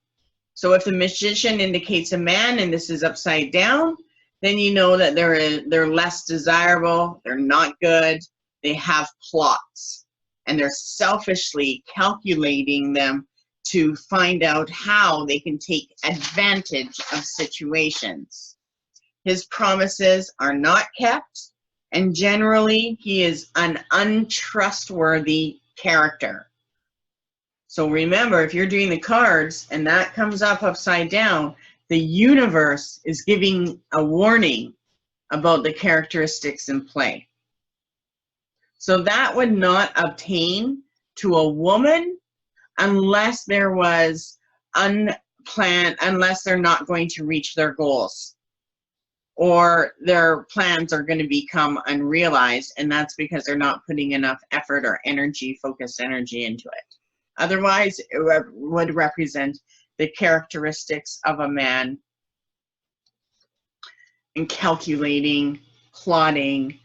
So if the magician indicates a man and this is upside down, then you know that they're less desirable, they're not good, they have plots, and they're selfishly calculating them to find out how they can take advantage of situations. His promises are not kept, and generally he is an untrustworthy character. So remember, if you're doing the cards and that comes up upside down, the universe is giving a warning about the characteristics in play. So that would not obtain to a woman unless there was unplanned, unless they're not going to reach their goals, or their plans are going to become unrealized, and that's because they're not putting enough effort or energy, focused energy into it. Otherwise, it would represent the characteristics of a man in calculating, plotting,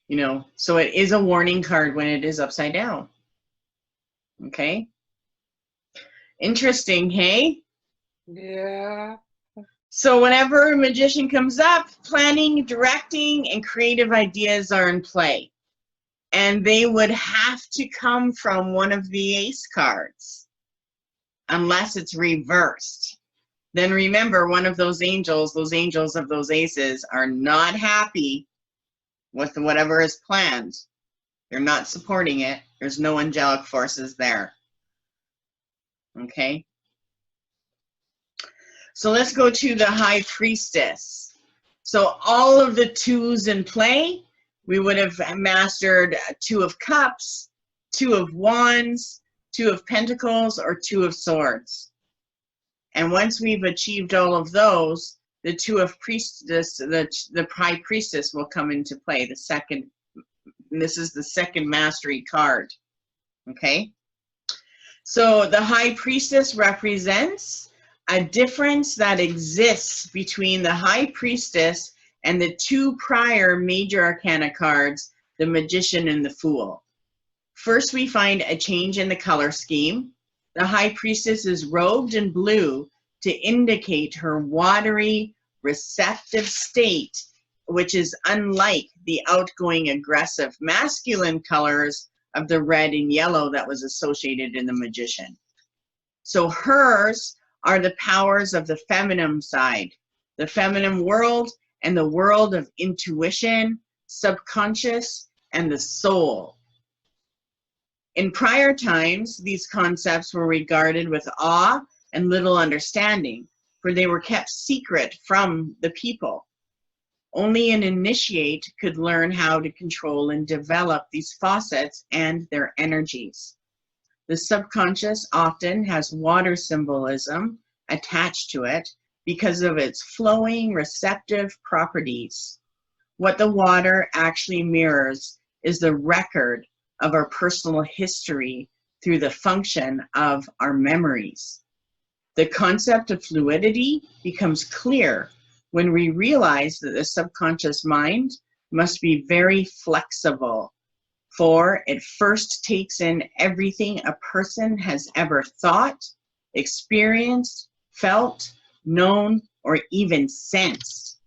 you know. So it is a warning card when it is upside down. Okay? Interesting, hey? Yeah. So whenever a magician comes up, planning, directing, and creative ideas are in play. And they would have to come from one of the ace cards, unless it's reversed. Then remember, one of those angels of those aces are not happy with whatever is planned. They're not supporting it. There's no angelic forces there. Okay? So let's go to the High Priestess. So all of the twos in play, we would have mastered Two of Cups, Two of Wands, Two of Pentacles, or Two of Swords. And once we've achieved all of those, the Two of Priestess, the High Priestess will come into play. The second, this is the second mastery card. Okay? So the High Priestess represents a difference that exists between the High Priestess and the two prior major arcana cards, the Magician and the Fool. First, we find a change in the color scheme. The High Priestess is robed in blue to indicate her watery, receptive state, which is unlike the outgoing, aggressive, masculine colors of the red and yellow that was associated in the Magician. So hers are the powers of the feminine side, the feminine world, and the world of intuition, subconscious, and the soul. In prior times, these concepts were regarded with awe and little understanding, for they were kept secret from the people. Only an initiate could learn how to control and develop these faucets and their energies. The subconscious often has water symbolism attached to it because of its flowing, receptive properties. What the water actually mirrors is the record of our personal history through the function of our memories. The concept of fluidity becomes clear when we realize that the subconscious mind must be very flexible, for it first takes in everything a person has ever thought, experienced, felt, known, or even sensed.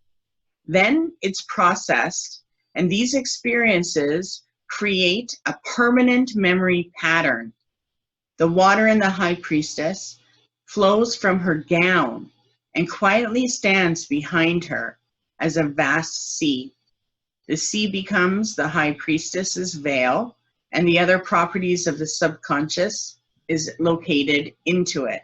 Then it's processed, and these experiences create a permanent memory pattern. The water in the high priestess flows from her gown and quietly stands behind her as a vast sea. The sea becomes the high priestess's veil, and the other properties of the subconscious is located into it.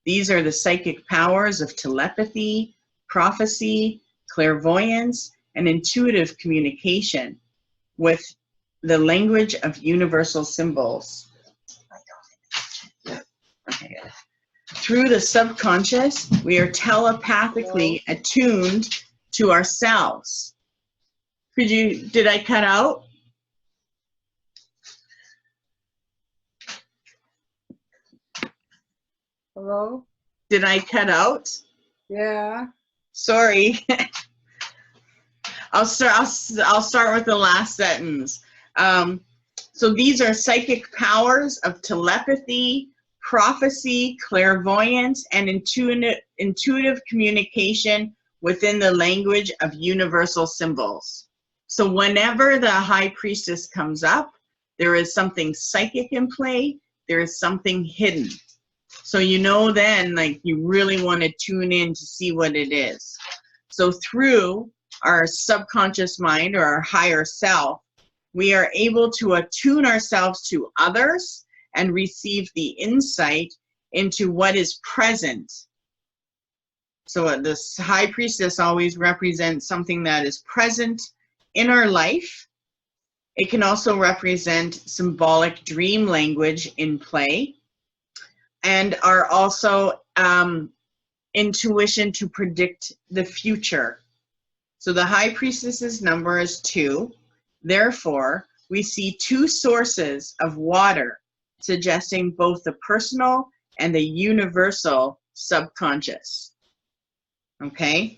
These are the psychic powers of telepathy, prophecy, clairvoyance, and intuitive communication with the language of universal symbols. Okay. Through the subconscious, we are telepathically attuned to ourselves. Did I cut out? Hello? Did I cut out? Yeah. Sorry. I'll start with the last sentence. So these are psychic powers of telepathy, prophecy, clairvoyance, and intuitive communication within the language of universal symbols. So whenever the high priestess comes up, there is something psychic in play, there is something hidden. So you know then, like, you really want to tune in to see what it is. So through our subconscious mind or our higher self, we are able to attune ourselves to others and receive the insight into what is present. So this high priestess always represents something that is present in our life. It can also represent symbolic dream language in play, and are also intuition to predict the future. So the high priestess's number is 2. Therefore, we see 2 sources of water, suggesting both the personal and the universal subconscious. Okay?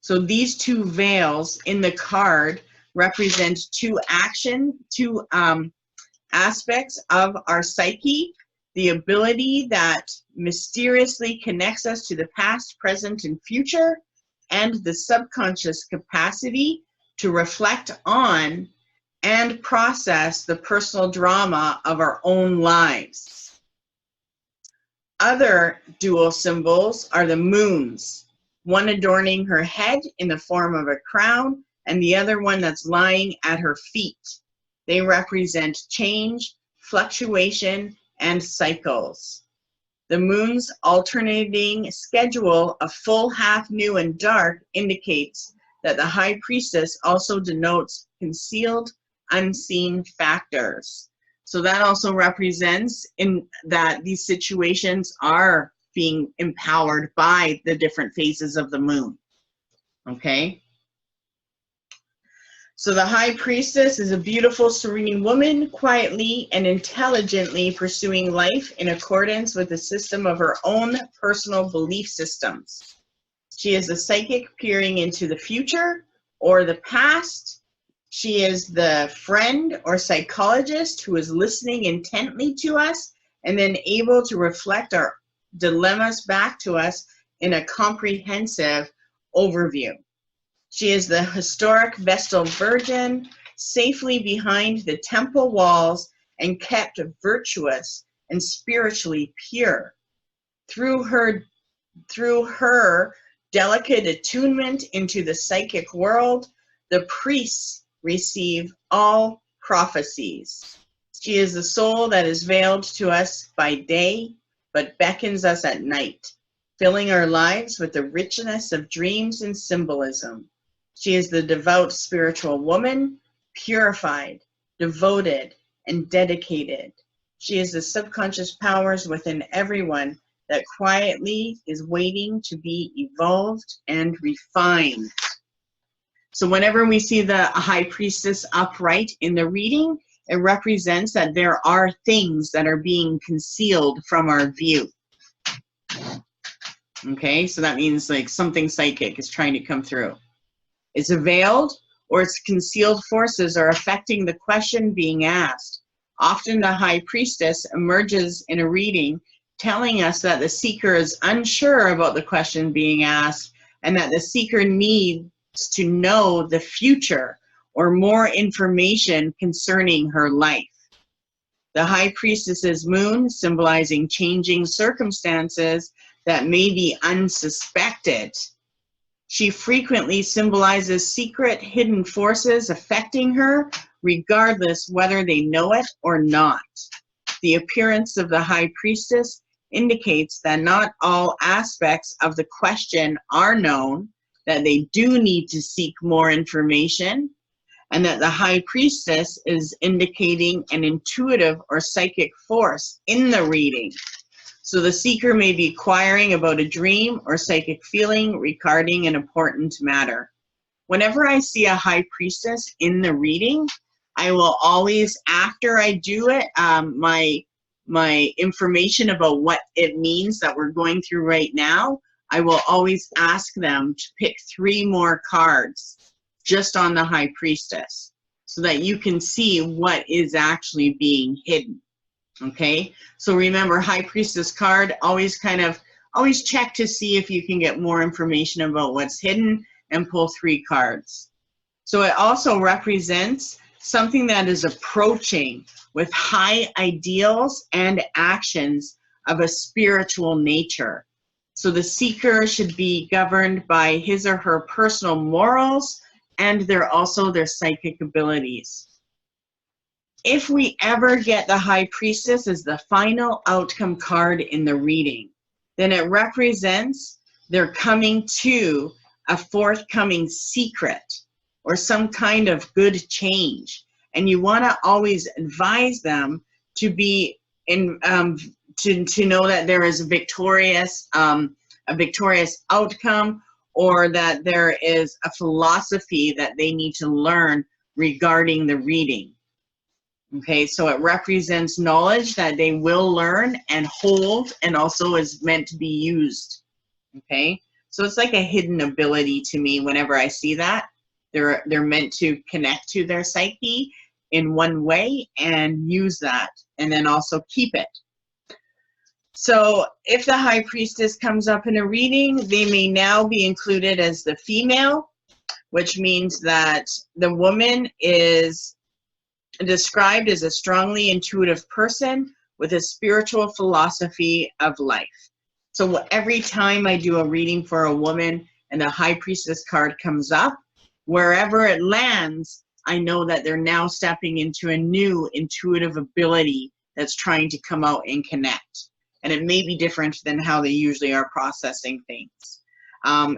So these 2 veils in the card represent 2 aspects of our psyche: the ability that mysteriously connects us to the past, present, and future, and the subconscious capacity to reflect on and process the personal drama of our own lives. Other dual symbols are the moons, one adorning her head in the form of a crown, and the other one that's lying at her feet. They represent change, fluctuation, and cycles. The moon's alternating schedule of full, half, new, and dark indicates that the high priestess also denotes concealed, unseen factors. So that also represents in that these situations are being empowered by the different phases of the moon. Okay? So the high priestess is a beautiful, serene woman, quietly and intelligently pursuing life in accordance with the system of her own personal belief systems. She is a psychic peering into the future or the past. She is the friend or psychologist who is listening intently to us and then able to reflect our dilemmas back to us in a comprehensive overview. She is the historic Vestal Virgin, safely behind the temple walls and kept virtuous and spiritually pure. Through her delicate attunement into the psychic world, the priests receive all prophecies. She is the soul that is veiled to us by day, but beckons us at night, filling our lives with the richness of dreams and symbolism. She is the devout spiritual woman, purified, devoted, and dedicated. She is the subconscious powers within everyone that quietly is waiting to be evolved and refined. So whenever we see the high priestess upright in the reading, it represents that there are things that are being concealed from our view. Okay, so that means like something psychic is trying to come through. It's veiled, or its concealed forces are affecting the question being asked. Often the high priestess emerges in a reading telling us that the seeker is unsure about the question being asked and that the seeker needs to know the future or more information concerning her life. The high priestess's moon, symbolizing changing circumstances that may be unsuspected. She frequently symbolizes secret, hidden forces affecting her, regardless whether they know it or not. The appearance of the high priestess indicates that not all aspects of the question are known, that they do need to seek more information, and that the high priestess is indicating an intuitive or psychic force in the reading. So the seeker may be inquiring about a dream or psychic feeling regarding an important matter. Whenever I see a high priestess in the reading, I will always, after I do it, my information about what it means that we're going through right now, I will always ask them to pick 3 more cards just on the high priestess so that you can see what is actually being hidden. Okay, so remember, high priestess card, always check to see if you can get more information about what's hidden and pull 3 cards. So it also represents something that is approaching with high ideals and actions of a spiritual nature. So the seeker should be governed by his or her personal morals and their psychic abilities. If we ever get the high priestess as the final outcome card in the reading, then it represents they're coming to a forthcoming secret or some kind of good change. And you want to always advise them to be in, to know that there is a victorious outcome, or that there is a philosophy that they need to learn regarding the reading. Okay, so it represents knowledge that they will learn and hold, and also is meant to be used. Okay, so it's like a hidden ability to me whenever I see that. They're meant to connect to their psyche in one way and use that, and then also keep it. So if the high priestess comes up in a reading, they may now be included as the female, which means that the woman is described as a strongly intuitive person with a spiritual philosophy of life. So every time I do a reading for a woman and the high priestess card comes up, wherever it lands, I know that they're now stepping into a new intuitive ability that's trying to come out and connect. And it may be different than how they usually are processing things.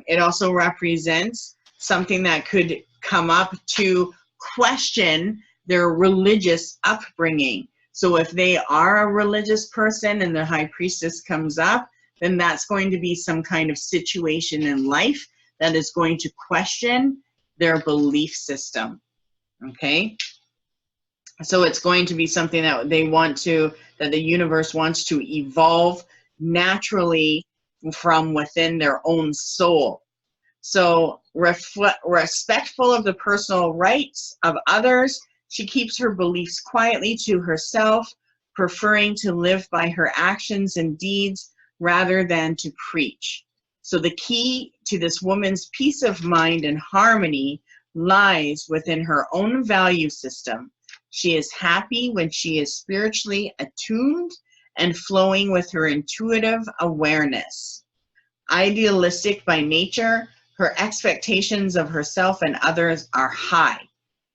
It also represents something that could come up to question their religious upbringing. So if they are a religious person and the high priestess comes up, then that's going to be some kind of situation in life that is going to question their belief system. Okay? So it's going to be something that they want to, that the universe wants to evolve naturally from within their own soul. So respectful of the personal rights of others, she keeps her beliefs quietly to herself, preferring to live by her actions and deeds rather than to preach. So the key to this woman's peace of mind and harmony lies within her own value system. She is happy when she is spiritually attuned and flowing with her intuitive awareness. Idealistic by nature, her expectations of herself and others are high,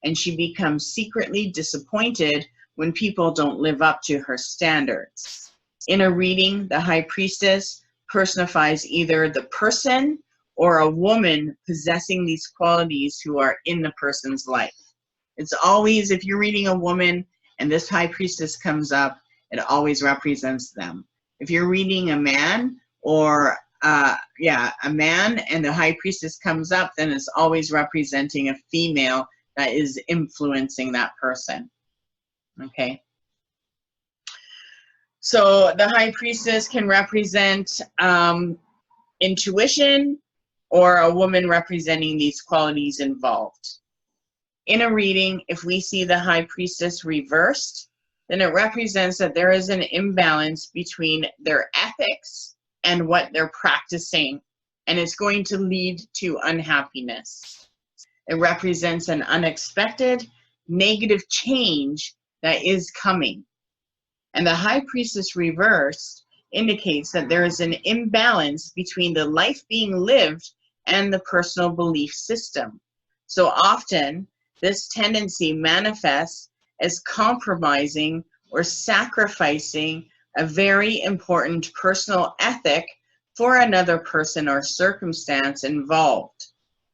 and she becomes secretly disappointed when people don't live up to her standards. In a reading, the high priestess personifies either the person or a woman possessing these qualities who are in the person's life. It's always, if you're reading a woman and this high priestess comes up, it always represents them. If you're reading a man or a man and the high priestess comes up, then it's always representing a female that is influencing that person. Okay. So the high priestess can represent intuition or a woman representing these qualities involved. In a reading, if we see the high priestess reversed, then it represents that there is an imbalance between their ethics and what they're practicing, and it's going to lead to unhappiness. It represents an unexpected negative change that is coming. And the high priestess reversed indicates that there is an imbalance between the life being lived and the personal belief system. So often, this tendency manifests as compromising or sacrificing a very important personal ethic for another person or circumstance involved.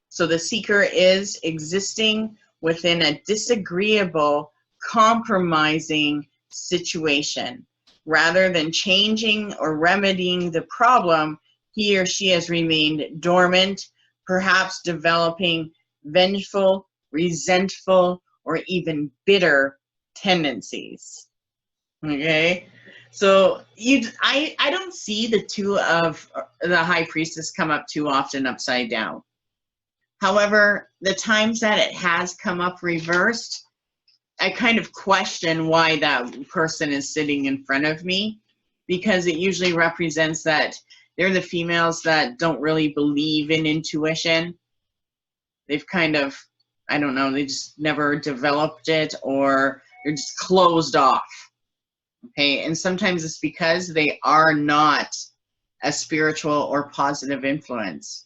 So the seeker is existing within a disagreeable, compromising situation. Rather than changing or remedying the problem, he or she has remained dormant, perhaps developing vengeful, resentful, or even bitter tendencies. Okay, so I don't see the two of the high priestess come up too often upside down. However, the times that it has come up reversed, I kind of question why that person is sitting in front of me, because it usually represents that they're the females that don't really believe in intuition. They've kind of, I don't know, they just never developed it, or they're just closed off. Okay, and sometimes it's because they are not a spiritual or positive influence.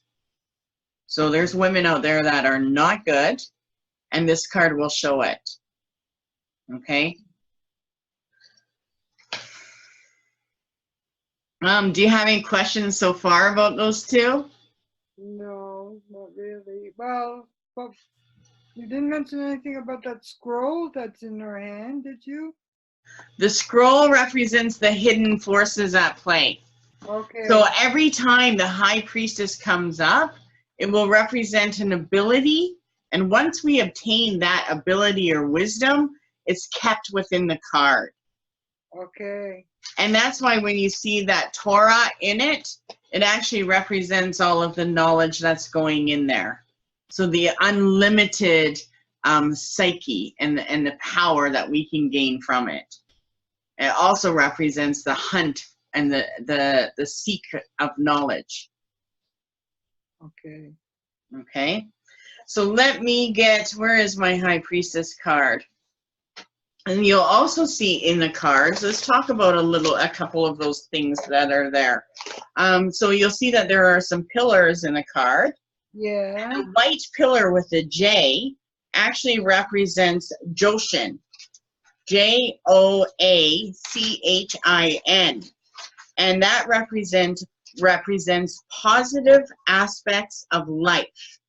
So there's women out there that are not good, and this card will show it. Okay. Do you have any questions so far about those two? No, not really. Well, but you didn't mention anything about that scroll that's in her hand, did you? The scroll represents the hidden forces at play. Okay. So every time the high priestess comes up, it will represent an ability. And once we obtain that ability or wisdom, it's kept within the card. Okay. And that's why when you see that Torah in it, it actually represents all of the knowledge that's going in there. So the unlimited psyche and the power that we can gain from it. It also represents the hunt and the seek of knowledge. Okay. Okay. So let me get, where is my high priestess card? And you'll also see in the cards, let's talk about a couple of those things that are there. So you'll see that there are some pillars in the card. Yeah. The white pillar with the J actually represents Joshin. Joachin. And that represents positive aspects of life.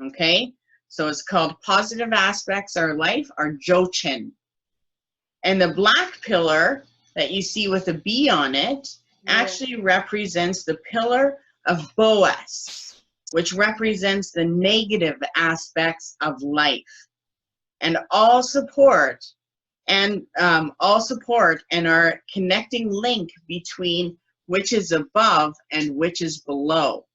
Okay? So it's called positive aspects of life are Jochin. And the black pillar that you see with a B on it actually represents the pillar of Boaz, which represents the negative aspects of life. And all support and our connecting link between which is above and which is below.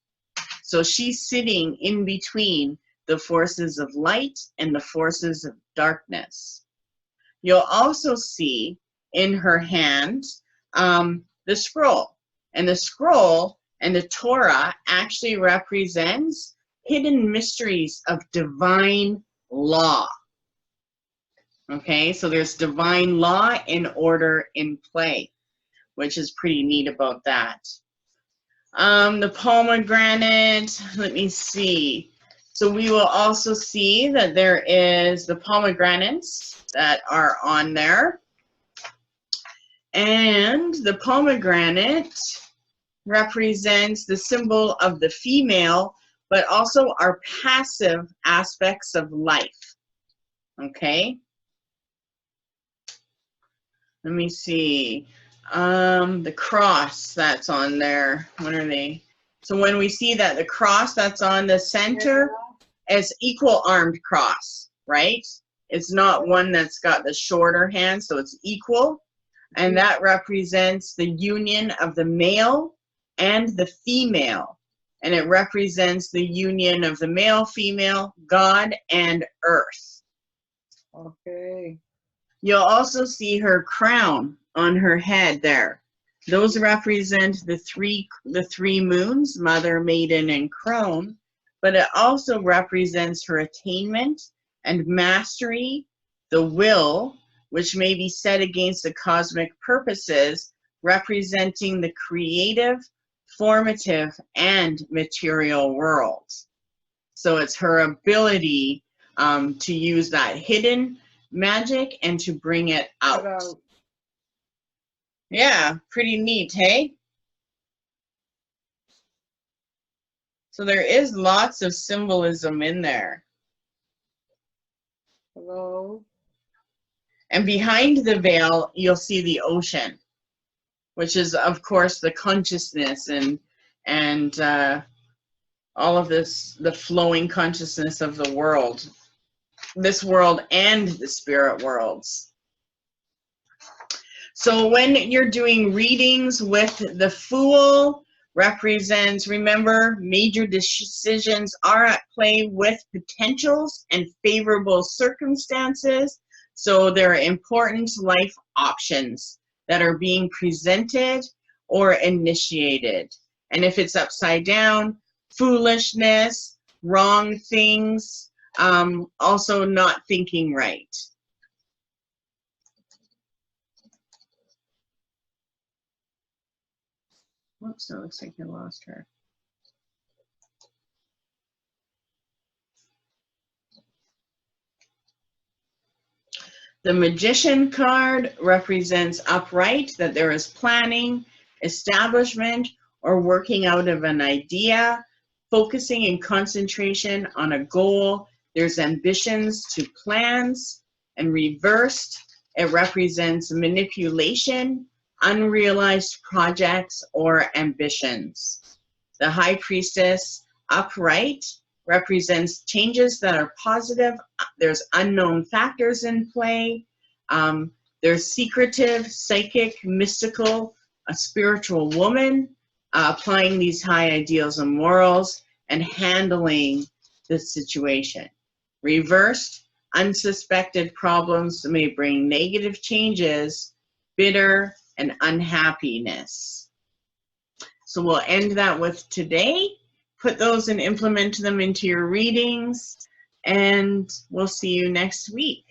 So she's sitting in between the forces of light and the forces of darkness. You'll also see in her hand the scroll. And the scroll and the Torah actually represents hidden mysteries of divine law. Okay, so there's divine law in order in play, which is pretty neat about that. The pomegranate, let me see. So we will also see that there is the pomegranates that are on there. And the pomegranate represents the symbol of the female, but also our passive aspects of life. Okay? Let me see. The cross that's on there. What are they? So when we see that the cross that's on the center is equal armed cross, right? It's not one that's got the shorter hand, so it's equal. And that represents the union of the male and the female. And it represents the union of the male, female, God, and earth. Okay. You'll also see her crown on her head there. Those represent the three moons, Mother, Maiden, and Crone. But it also represents her attainment and mastery, the will, which may be set against the cosmic purposes, representing the creative, formative, and material worlds. So it's her ability to use that hidden magic and to bring it out. Yeah, pretty neat, hey? So there is lots of symbolism in there. Hello. And behind the veil, you'll see the ocean, which is, of course, the consciousness and all of this, the flowing consciousness of the world, this world and the spirit worlds. So when you're doing readings with the Fool, represents, remember, major decisions are at play with potentials and favorable circumstances. So there are important life options that are being presented or initiated. And if it's upside down, foolishness, wrong things, also not thinking right. Whoops, it looks like I lost her. The Magician card represents upright, that there is planning, establishment, or working out of an idea, focusing and concentration on a goal. There's ambitions to plans. And reversed, it represents manipulation, unrealized projects, or ambitions. The High Priestess, upright, represents changes that are positive. There's unknown factors in play. There's secretive, psychic, mystical, a spiritual woman, applying these high ideals and morals and handling the situation. Reversed, unsuspected problems may bring negative changes, bitter, and unhappiness. So we'll end that with today. Put those and implement them into your readings, and we'll see you next week.